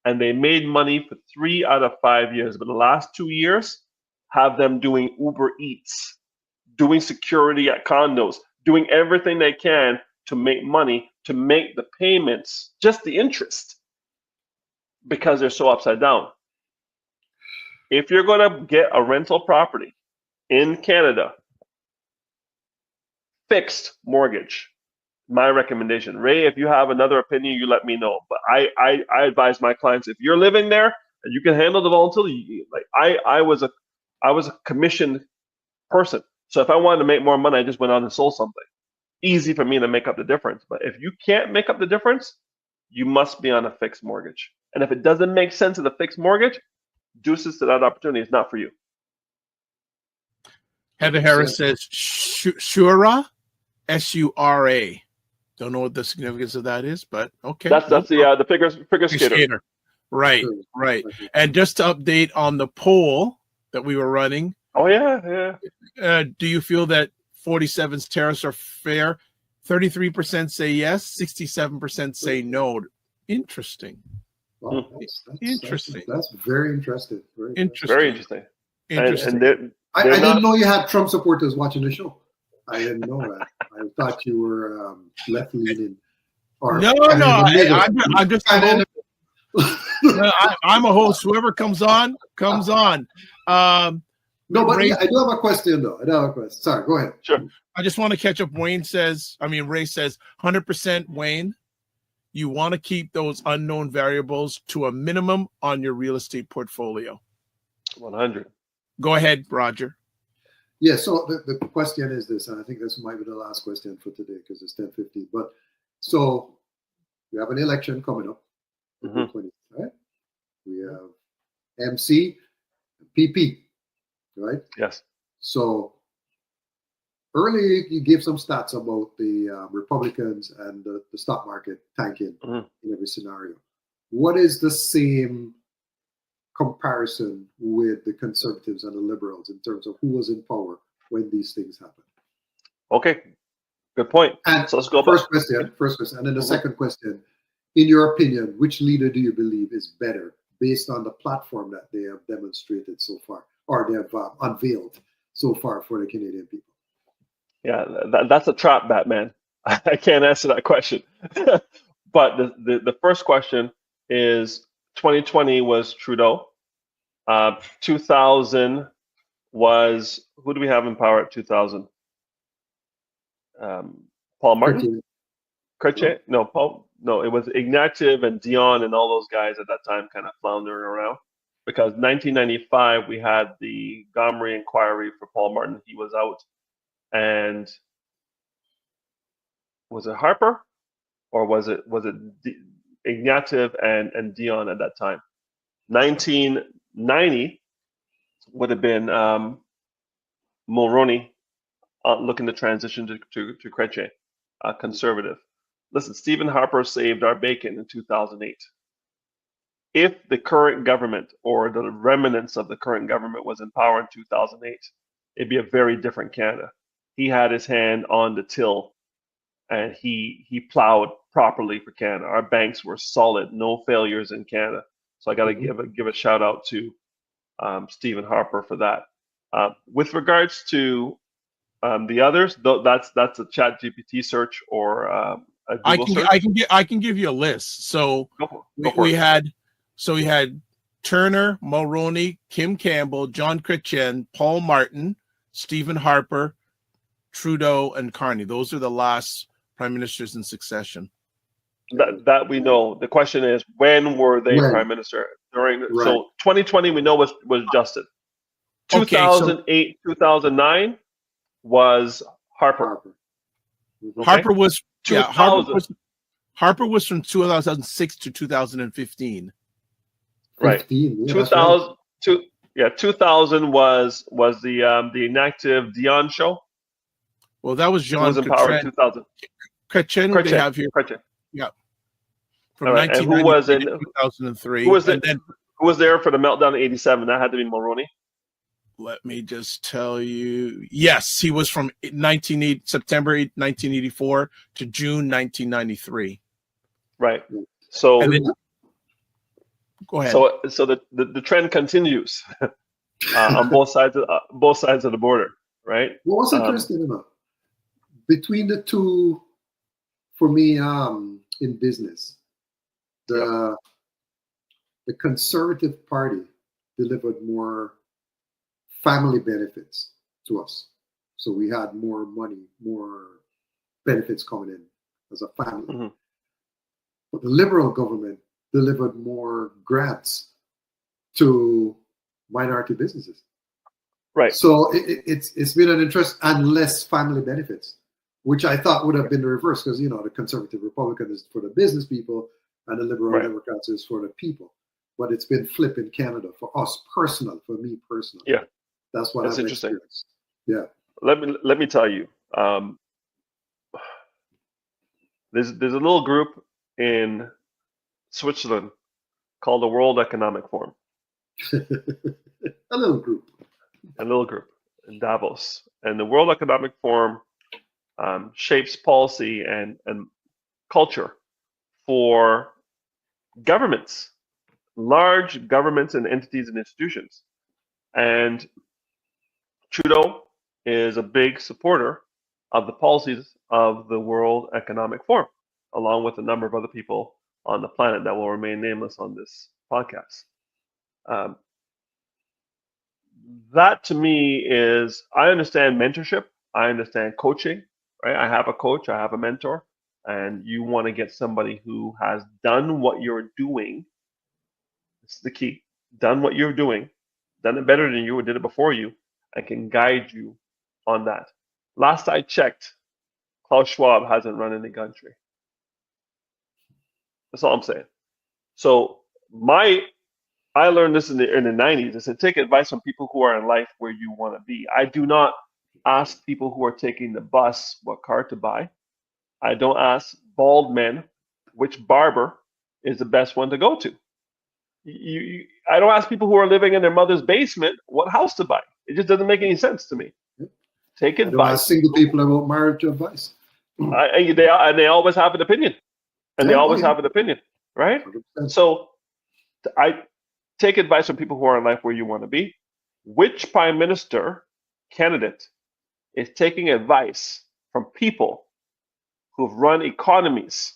And they made money for 3 out of 5 years, but the last 2 years have them doing Uber Eats, doing security at condos, doing everything they can to make money, to make the payments, just the interest, because they're so upside down. If you're going to get a rental property in Canada, fixed mortgage, my recommendation. Ray, if you have another opinion, you let me know. But I advise my clients, if you're living there and you can handle the volatility, like I was a commissioned person. So if I wanted to make more money, I just went on and sold something. Easy for me to make up the difference. But if you can't make up the difference, you must be on a fixed mortgage. And if it doesn't make sense of the fixed mortgage, deuces to that opportunity. Is not for you. Heather Harris says Shura, S-U-R-A. Don't know what the significance of that is, but okay. That's the figure skater. Right. And just to update on the poll that we were running. Oh yeah. Do you feel that 47's tariffs are fair? 33% say yes, 67% say no. Interesting. Wow, interesting. That's very interesting. Very interesting. Interesting. I didn't know you had Trump supporters watching the show. I didn't know that. I thought you were left leaning. No. I'm just a host. I'm a host. Whoever comes on, comes on. No, but Ray, I do have a question though. Sorry, go ahead. Sure. I just want to catch up. Ray says 100% Wayne. You want to keep those unknown variables to a minimum on your real estate portfolio. 100. Go ahead, Roger. Yeah, so the question is this, and I think this might be the last question for today because it's 10:50. But so we have an election coming up, 20, right? We have MC, PP, right? Yes. So earlier you gave some stats about the Republicans and the stock market tanking in every scenario. What is the same comparison with the conservatives and the liberals in terms of who was in power when these things happened? Okay, good point. And so let's go first question, and then the second question: in your opinion, which leader do you believe is better based on the platform that they have demonstrated so far, or they have unveiled so far for the Canadian people? Yeah, that's a trap, Batman. I can't answer that question. But the first question is 2020 was Trudeau. 2000 was, who do we have in power at 2000? Paul Martin? Chrétien? No, it was Ignatieff and Dion and all those guys at that time kind of floundering around. Because 1995, we had the Gomery inquiry for Paul Martin. He was out. And was it Harper? Or was it Ignatieff and Dion at that time? 1990 would have been Mulroney looking to transition to Chrétien, conservative. Listen, Stephen Harper saved our bacon in 2008. If the current government or the remnants of the current government was in power in 2008, it'd be a very different Canada. He had his hand on the till and he plowed properly for Canada. Our banks were solid, no failures in Canada. So I got to give a shout out to Stephen Harper for that. With regards to the others, that's a Chat GPT search or a Google search. I can give you a list. So we had Turner, Mulroney, Kim Campbell, John Chrétien, Paul Martin, Stephen Harper, Trudeau, and Carney. Those are the last prime ministers in succession. That we know. The question is, when were they prime minister? So 2020 we know was Justin. 2008, 2009 was Harper. Okay. Harper was Harper was from 2006 to 2015. Right. 2000 was the inactive Dion show. Well, that was Jean. Who was in power in 2000. Chrétien, they have here. Chrétien. Yeah. From 1990 to 2003. Who was there for the meltdown in 87? That had to be Mulroney. Let me just tell you. Yes, he was from September 1984 to June 1993. Right. So go ahead. So the trend continues on both sides of the border, right? What was interesting about between the two, for me, in business, the Conservative Party delivered more family benefits to us. So we had more money, more benefits coming in as a family. Mm-hmm. But the Liberal government delivered more grants to minority businesses. Right. So it's been an interest and less family benefits, which I thought would have been the reverse, because the Conservative Republican is for the business people and the Liberal Democrats is for the people. But it's been flipped in Canada for us personal, for me personally. Yeah. That's what I've interesting. Experienced. Yeah. Let me tell you. There's a little group in Switzerland called the World Economic Forum. A little group in Davos. And the World Economic Forum shapes policy and culture for governments, large governments and entities and institutions. And Trudeau is a big supporter of the policies of the World Economic Forum, along with a number of other people on the planet that will remain nameless on this podcast. That to me is, I understand mentorship, I understand coaching, right? I have a coach, I have a mentor, and you want to get somebody who has done what you're doing. It's the key. Done what you're doing, done it better than you or did it before you, and can guide you on that. Last I checked, Klaus Schwab hasn't run any country. That's all I'm saying. So I learned this in the 90s. I said, take advice from people who are in life where you want to be. I do not ask people who are taking the bus what car to buy. I don't ask bald men which barber is the best one to go to. I don't ask people who are living in their mother's basement what house to buy. It just doesn't make any sense to me. Take advice. I don't ask single people about marriage advice. They always have an opinion. And they always have an opinion, right? 100%. So I take advice from people who are in life where you want to be. Which prime minister candidate is taking advice from people who've run economies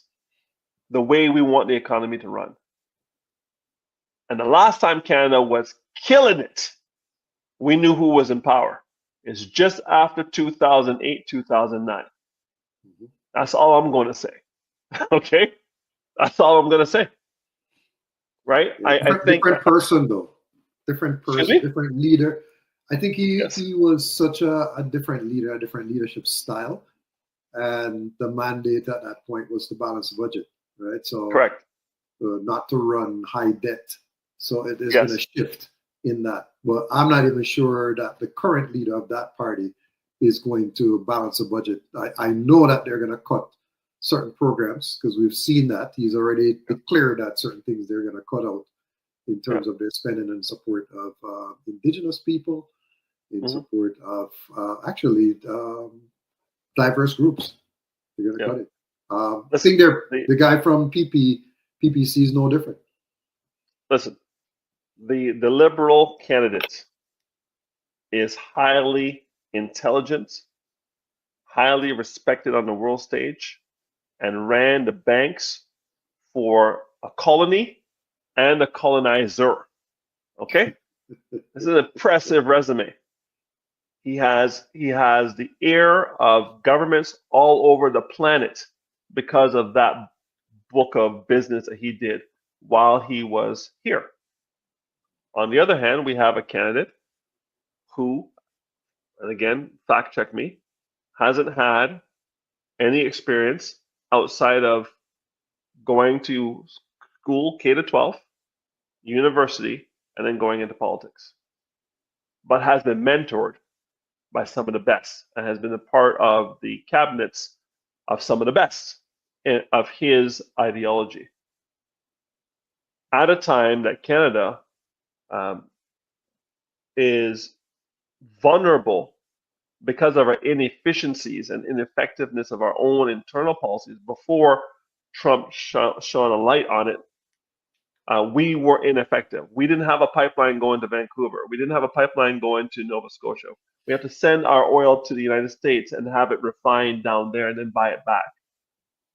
the way we want the economy to run? And the last time Canada was killing it, we knew who was in power. It's just after 2008, 2009. Mm-hmm. That's all I'm going to say. Okay? That's all I'm going to say. Right? I think different person though. Different person, different leader. I think he was such a different leader, a different leadership style. And the mandate at that point was to balance the budget, right? So correct. Not to run high debt. So it is going to shift in that. Well, I'm not even sure that the current leader of that party is going to balance the budget. I know that they're going to cut certain programs because we've seen that. He's already declared that certain things they're going to cut out in terms of their spending in support of Indigenous people, in support of diverse groups. They're going to cut it. I think the guy from PPC is no different. Listen, the Liberal candidate is highly intelligent, highly respected on the world stage, and ran the banks for a colony and a colonizer. Okay? This is an impressive resume. He has the ear of governments all over the planet because of that book of business that he did while he was here. On the other hand, we have a candidate who, and again, fact check me, hasn't had any experience outside of going to school K to 12, university, and then going into politics, but has been mentored by some of the best and has been a part of the cabinets of some of the best of his ideology. At a time that Canada is vulnerable because of our inefficiencies and ineffectiveness of our own internal policies. Before Trump shone a light on it, we were ineffective. We didn't have a pipeline going to Vancouver. We didn't have a pipeline going to Nova Scotia. We have to send our oil to the United States and have it refined down there and then buy it back.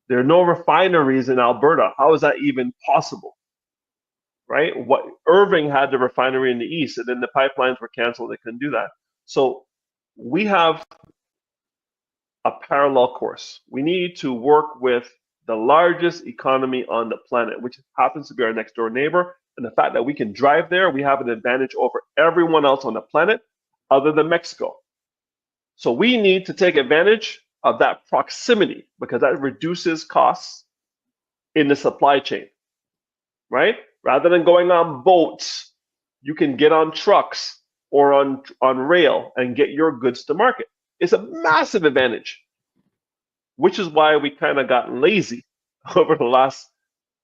There are no refineries in Alberta. How is that even possible? Right? What Irving had the refinery in the east, and then the pipelines were canceled. They couldn't do that. So we have a parallel course. We need to work with the largest economy on the planet, which happens to be our next door neighbor. And the fact that we can drive there, we have an advantage over everyone else on the planet other than Mexico. So we need to take advantage of that proximity because that reduces costs in the supply chain, right? Rather than going on boats, you can get on trucks or on rail and get your goods to market. It's a massive advantage, which is why we kind of got lazy over the last,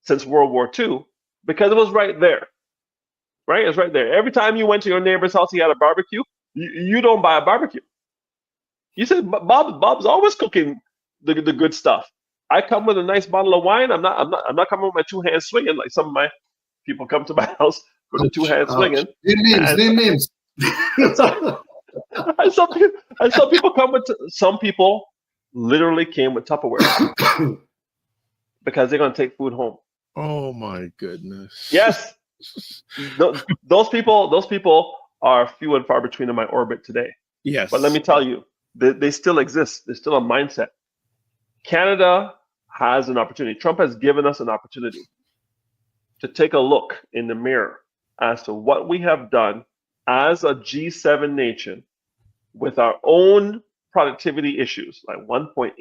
since World War II, because it was right there, right? It's right there. Every time you went to your neighbor's house, he had a barbecue. You don't buy a barbecue. You said, Bob's always cooking the good stuff. I come with a nice bottle of wine. I'm not coming with my two hands swinging like some of my people come to my house with the two hands swinging. Name names. And some people come with. Some people literally came with Tupperware because they're going to take food home. Oh my goodness. Yes, those people are few and far between in my orbit today. Yes, but let me tell you, they still exist. There's still a mindset. Canada has an opportunity. Trump has given us an opportunity to take a look in the mirror as to what we have done as a G7 nation with our own productivity issues, like 1.8%,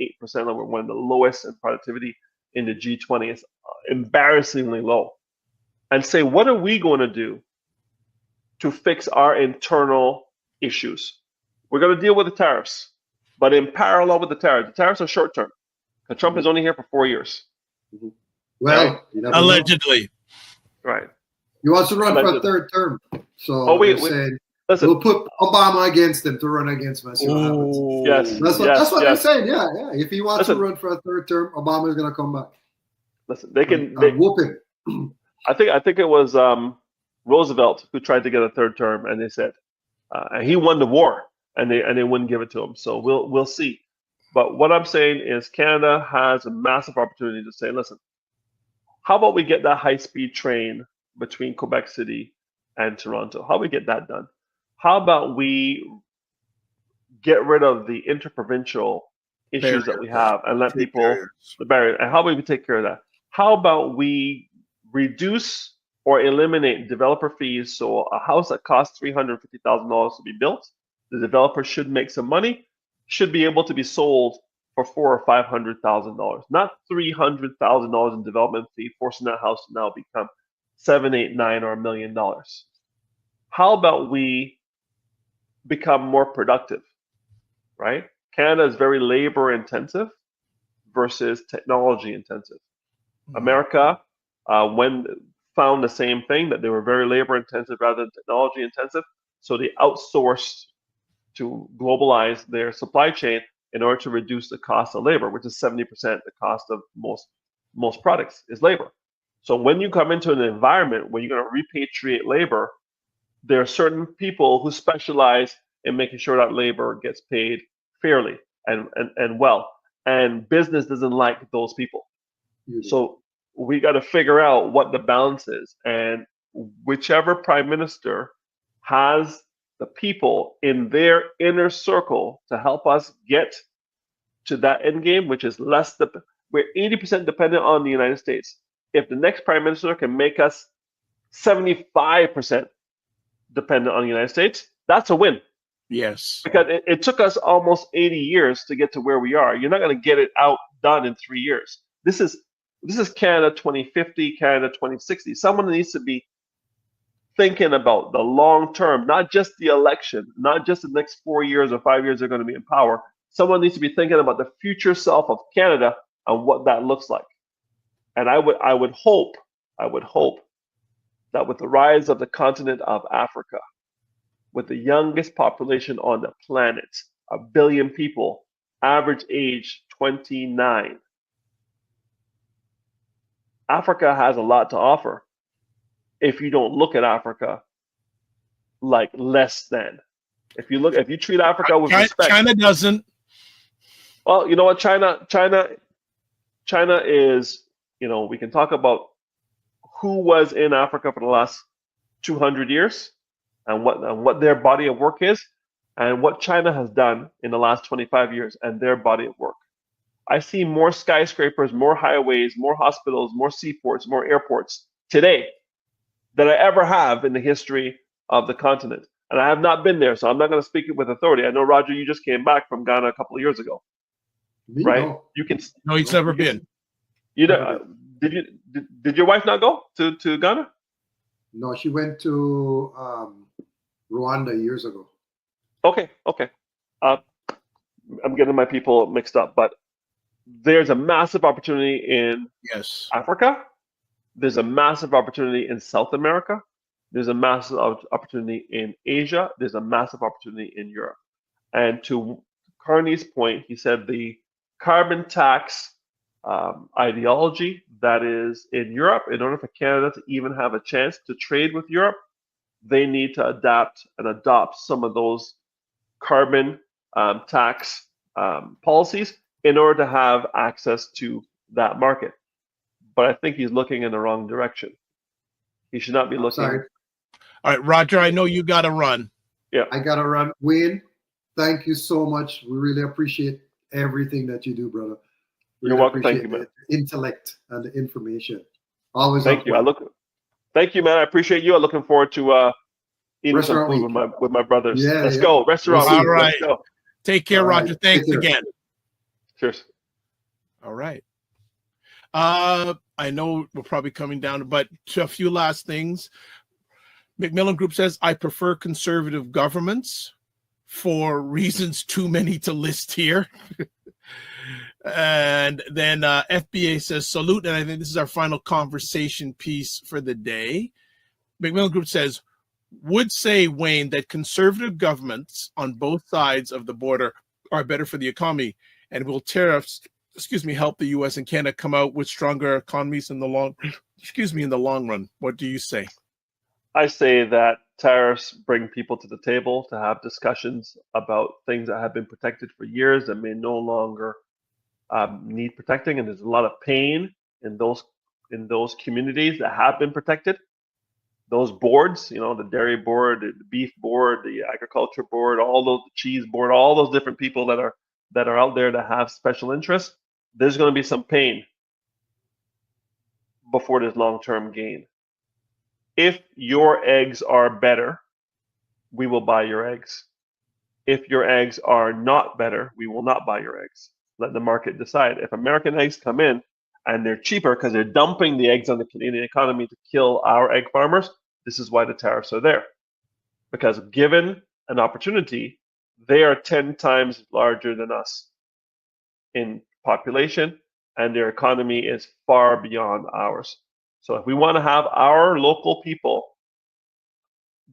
we're one of the lowest in productivity in the G20. It's embarrassingly low. And say, what are we going to do to fix our internal issues? We're going to deal with the tariffs, but in parallel with the tariffs are short term. Trump is only here for 4 years. Well, right? Allegedly. Right. He wants to run for a third term. So saying, listen, we'll put Obama against him to run against us. Yes. That's what they're saying. Yeah. If he wants to run for a third term, Obama is going to come back. Listen, they can whoop him. I think it was Roosevelt who tried to get a third term, and they said and he won the war, and they wouldn't give it to him. So we'll see. But what I'm saying is Canada has a massive opportunity to say, listen, how about we get that high-speed train between Quebec City and Toronto? How do we get that done? How about we get rid of the interprovincial issues that we have and let people, the barrier, and how about we take care of that? How about we reduce or eliminate developer fees so a house that costs $350,000 to be built, the developer should make some money, should be able to be sold for $400,000 or $500,000, not $300,000 in development fee, forcing that house to now become $7, $8, $9, or $1 million. How about we become more productive, right? Canada is very labor intensive versus technology intensive. America, when found the same thing, that they were very labor intensive rather than technology intensive, so they outsourced to globalize their supply chain in order to reduce the cost of labor, which is 70% the cost of most products is labor. So when you come into an environment where you're going to repatriate labor, there are certain people who specialize in making sure that labor gets paid fairly and well. And business doesn't like those people. So we got to figure out what the balance is. And whichever prime minister has the people in their inner circle to help us get to that end game, which is we're 80% dependent on the United States. If the next prime minister can make us 75% dependent on the United States, that's a win. Yes. Because it took us almost 80 years to get to where we are. You're not going to get it done in 3 years. This is Canada 2050, Canada 2060. Someone needs to be thinking about the long term, not just the election, not just the next 4 years or 5 years they're going to be in power. Someone needs to be thinking about the future self of Canada and what that looks like. And I would hope that with the rise of the continent of Africa, with the youngest population on the planet, 1 billion people, average age 29, Africa has a lot to offer if you don't look at Africa like less than. If you treat Africa with respect. China doesn't. Well, you know what, China is, we can talk about who was in Africa for the last 200 years and what their body of work is and what China has done in the last 25 years and their body of work. I see more skyscrapers, more highways, more hospitals, more seaports, more airports today than I ever have in the history of the continent. And I have not been there, so I'm not going to speak it with authority. I know, Roger, you just came back from Ghana a couple of years ago, right? No. You can. No, he's never been. Did your wife not go to Ghana? No, she went to Rwanda years ago. Okay. I'm getting my people mixed up, but there's a massive opportunity in Africa. There's a massive opportunity in South America. There's a massive opportunity in Asia. There's a massive opportunity in Europe. And to Carney's point, he said the carbon tax ideology that is in Europe, in order for Canada to even have a chance to trade with Europe, they need to adapt and adopt some of those carbon tax policies in order to have access to that market. But I think he's looking in the wrong direction. He should not be looking. Sorry. All right, Roger, I know you got to run. Yeah. I got to run. Wayne, thank you so much. We really appreciate everything that you do, brother. You're welcome. Thank you, man. The intellect and the information. Always. Thank you. Thank you, man. I appreciate you. I'm looking forward to eating some food with my brothers. Yeah, Let's go. Restaurant. All right. Let's go. Take care, Roger. Thanks again. Cheers. All right. I know we're probably coming down, but to a few last things. Macmillan Group says, I prefer conservative governments for reasons too many to list here. And then FBA says, salute. And I think this is our final conversation piece for the day. Macmillan Group says, would say, Wayne, that conservative governments on both sides of the border are better for the economy, and will tariffs help the U.S. and Canada come out with stronger economies in the long run. What do you say? I say that tariffs bring people to the table to have discussions about things that have been protected for years that may no longer need protecting, and there's a lot of pain in those communities that have been protected. Those boards, the dairy board, the beef board, the agriculture board, the cheese board, all those different people that are out there that have special interests. There's going to be some pain before there's long-term gain. If your eggs are better, we will buy your eggs. If your eggs are not better, we will not buy your eggs. Let the market decide. If American eggs come in and they're cheaper because they're dumping the eggs on the Canadian economy to kill our egg farmers, this is why the tariffs are there. Because given an opportunity, they are 10 times larger than us in population, and their economy is far beyond ours. So if we want to have our local people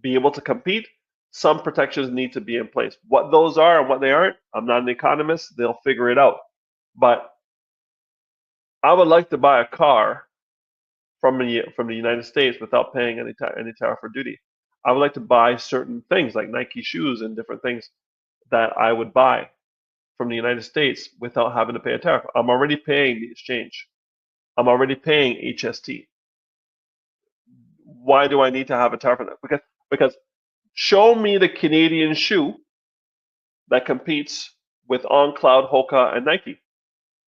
be able to compete, some protections need to be in place. What those are and what they aren't, I'm not an economist. They'll figure it out. But I would like to buy a car from the United States without paying any tariff or duty. I would like to buy certain things like Nike shoes and different things that I would buy from the United States without having to pay a tariff. I'm already paying the exchange. I'm already paying HST. Why do I need to have a tariff on that? Because show me the Canadian shoe that competes with OnCloud, Hoka, and Nike.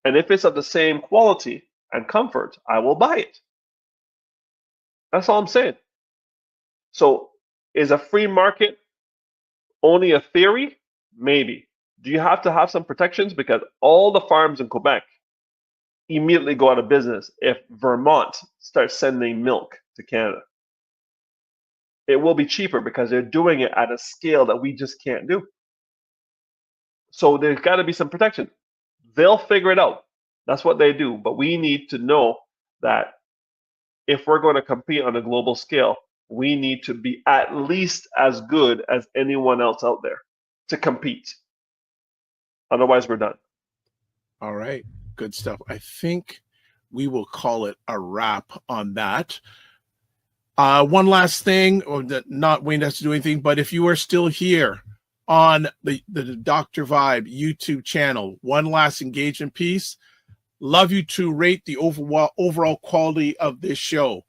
And if it's of the same quality and comfort, I will buy it. That's all I'm saying. So is a free market only a theory? Maybe. Do you have to have some protections? Because all the farms in Quebec immediately go out of business if Vermont starts sending milk to Canada. It will be cheaper because they're doing it at a scale that we just can't do. So there's got to be some protection. They'll figure it out. That's what they do. But we need to know that if we're going to compete on a global scale, we need to be at least as good as anyone else out there to compete. Otherwise, we're done. All right. Good stuff. I think we will call it a wrap on that. One last thing, or not Wayne has to do anything, but if you are still here on the Dr. Vibe YouTube channel, one last engagement piece. Love you to rate the overall quality of this show.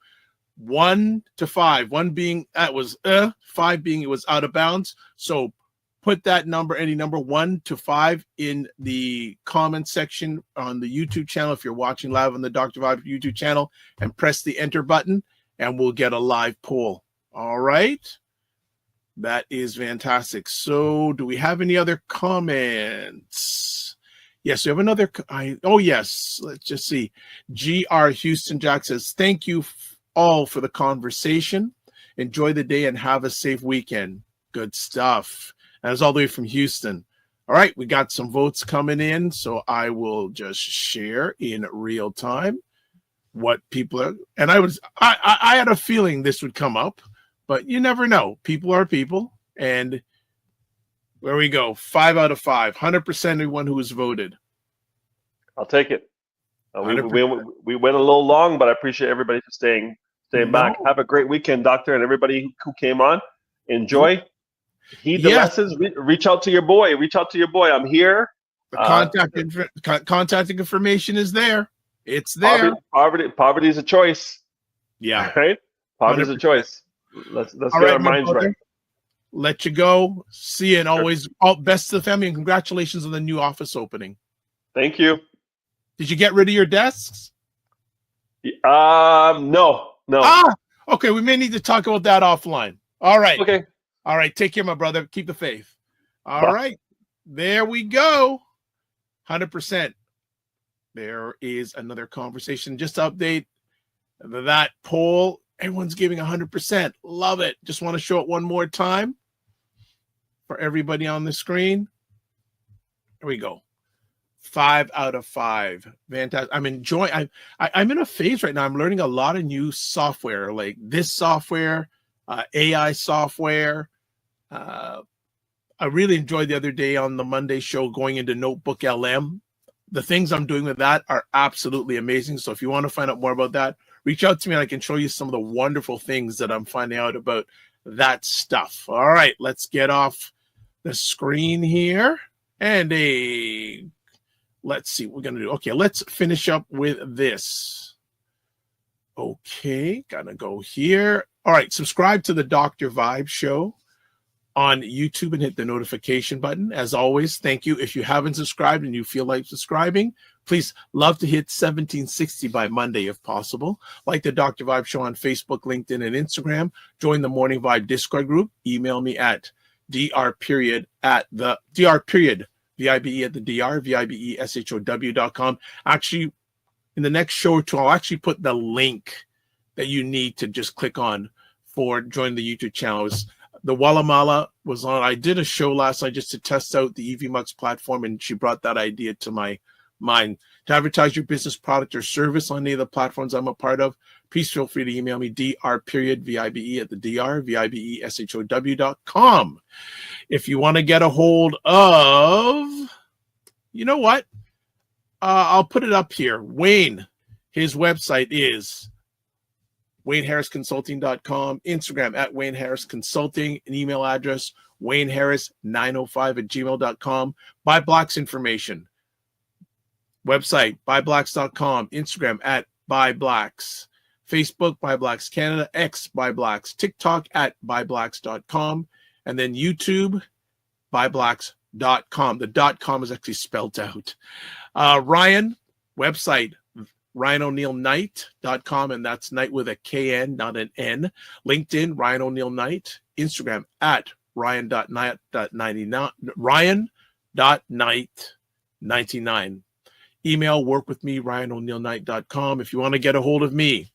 1 to 5. 1 being that was 5 being it was out of bounds. So put that number, any number 1 to 5, in the comment section on the YouTube channel if you're watching live on the Dr. Vibe YouTube channel, and press the enter button, and we'll get a live poll. All right. That is fantastic. So do we have any other comments? Yes, we have another. Oh, yes. Let's just see. GR Houston Jack says, thank you all for the conversation. Enjoy the day and have a safe weekend. Good stuff. And it's all the way from Houston. All right, we got some votes coming in, so I will just share in real time what people are. And I had a feeling this would come up, but you never know. People are people. And there we go. 5 out of 5. 100% everyone who has voted. I'll take it. We went a little long, but I appreciate everybody for staying back. Have a great weekend, Doctor, and everybody who came on. Enjoy. Heed the lessons. Reach out to your boy. I'm here. The contacting information is there. It's there. Poverty is a choice. Yeah. Right? Poverty is a choice. Let's get our minds right. Let you go. See you, and always all best to the family, and congratulations on the new office opening. Thank you. Did you get rid of your desks? No. Okay. We may need to talk about that offline. All right. Okay. All right. Take care, my brother. Keep the faith. All right. There we go. 100%. There is another conversation. Just to update that poll. Everyone's giving 100%. Love it. Just want to show it one more time for everybody on the screen. Here we go. 5 out of 5. Fantastic. I'm enjoying. I'm in a phase right now. I'm learning a lot of new software, like this software, AI software. I really enjoyed the other day on the Monday show going into Notebook LM. The things I'm doing with that are absolutely amazing. So if you want to find out more about that, reach out to me and I can show you some of the wonderful things that I'm finding out about that stuff. All right, let's get off the screen here. And let's see what we're going to do. Okay, let's finish up with this. Okay, gotta go here. All right, subscribe to the Dr. Vibe Show on YouTube and hit the notification button. As always, thank you. If you haven't subscribed and you feel like subscribing, please love to hit 1760 by Monday if possible. Like the Dr. Vibe Show on Facebook, LinkedIn, and Instagram. Join the Morning Vibe Discord group. Email me at VIBESHOW.com. Actually, in the next show or two, I'll actually put the link that you need to just click on for join the YouTube channel. The Walla Mala was on. I did a show last night just to test out the EV Mux platform, and she brought that idea to my mine. To advertise your business, product, or service on any of the platforms I'm a part of, please feel free to email me, dr.vibe at the drvibeshow.com. If you want to get a hold of, you know what? I'll put it up here. Wayne, his website is WayneHarrisConsulting.com, Instagram at Wayne Harris Consulting, an email address, WayneHarris905@gmail.com. Buy Blacks information. Website, buyblacks.com, Instagram at buyblacks, Facebook, buyblacks Canada, X, buyblacks, TikTok at buyblacks.com, and then YouTube, buyblacks.com. The .com is actually spelled out. Ryan, website, RyanO'NeillKnight.com, and that's Knight with a KN, not an N. LinkedIn, Ryan O'Neill Knight. Instagram at Ryan.Knight99. Email, workwithme, RyanO'NeillKnight.com. If you want to get a hold of me,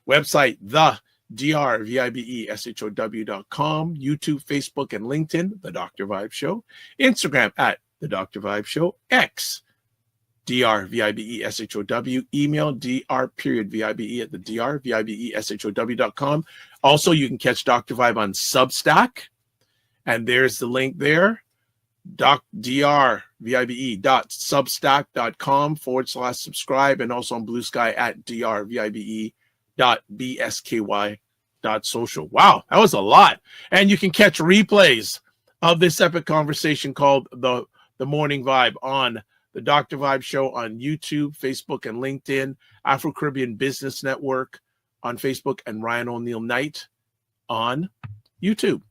website, the drvibeshow.com, YouTube, Facebook, and LinkedIn, The Dr. Vibe Show. Instagram at The Dr. Vibe Show. X, drvibeshow. Email, dr.vibe at the drvibeshow.com. Also, you can catch Dr. Vibe on Substack, and there's the link there. drvibe.substack.com/subscribe, and also on Blue Sky at drvibe.bsky.social. Wow, that was a lot. And you can catch replays of this epic conversation called the Morning Vibe on the Dr. Vibe Show on YouTube, Facebook, and LinkedIn, Afro-Caribbean Business Network on Facebook, and Ryan O'Neill Knight on YouTube.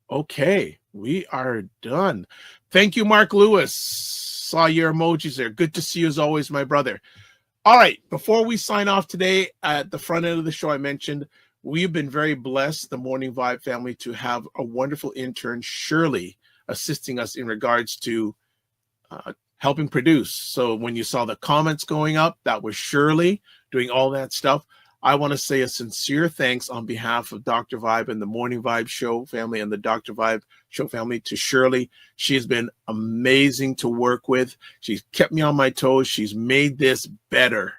Okay, we are done. Thank you, Mark Lewis. Saw your emojis there. Good to see you as always, my brother. All right, before we sign off today, at the front end of the show, I mentioned we've been very blessed, the Morning Vibe family, to have a wonderful intern, Shirley, assisting us in regards to helping produce. So when you saw the comments going up, that was Shirley doing all that stuff. I want to say a sincere thanks on behalf of Dr. Vibe and the Morning Vibe Show family and the Dr. Vibe Show family to Shirley. She's been amazing to work with. She's kept me on my toes. She's made this better,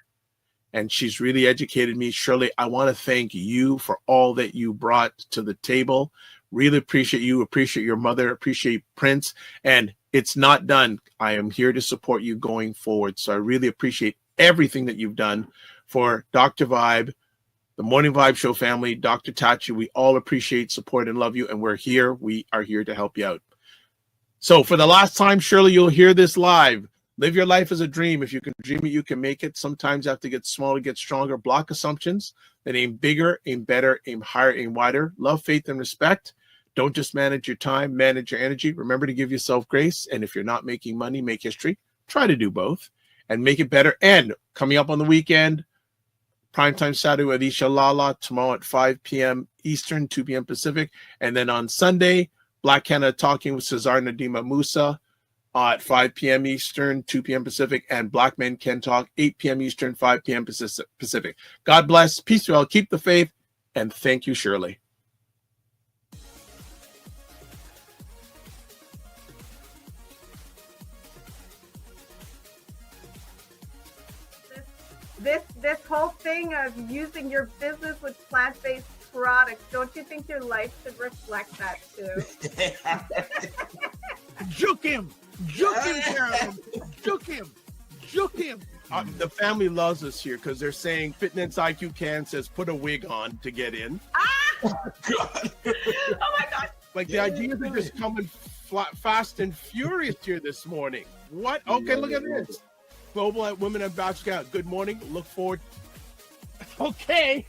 and she's really educated me. Shirley, I want to thank you for all that you brought to the table. Really appreciate you, appreciate your mother, appreciate Prince, and it's not done. I am here to support you going forward. So I really appreciate everything that you've done for Dr. Vibe, the Morning Vibe Show family, Dr. Tachi. We all appreciate, support, and love you, and we're here. We are here to help you out. So for the last time, Shirley, you'll hear this live. Live your life as a dream. If you can dream it, you can make it. Sometimes you have to get smaller, get stronger. Block assumptions. Then aim bigger, aim better, aim higher, aim wider. Love, faith, and respect. Don't just manage your time, manage your energy. Remember to give yourself grace. And if you're not making money, make history. Try to do both and make it better. And coming up on the weekend, Primetime Saturday with Isha Lala, tomorrow at 5 p.m. Eastern, 2 p.m. Pacific. And then on Sunday, Black Canada Talking with Cesar Nadima Musa at 5 p.m. Eastern, 2 p.m. Pacific. And Black Men Can Talk, 8 p.m. Eastern, 5 p.m. Pacific. God bless. Peace to all. Keep the faith. And thank you, Shirley. This whole thing of using your business with plant-based products, don't you think your life should reflect that too? Juke him, Carolyn. Juke him. The family loves us here because they're saying Fitness IQ Can says put a wig on to get in. Oh God! Oh my God! Like the ideas are just coming fast and furious here this morning. What? Okay, look at this. Global Women Ambassador. Good morning. Look forward. Okay.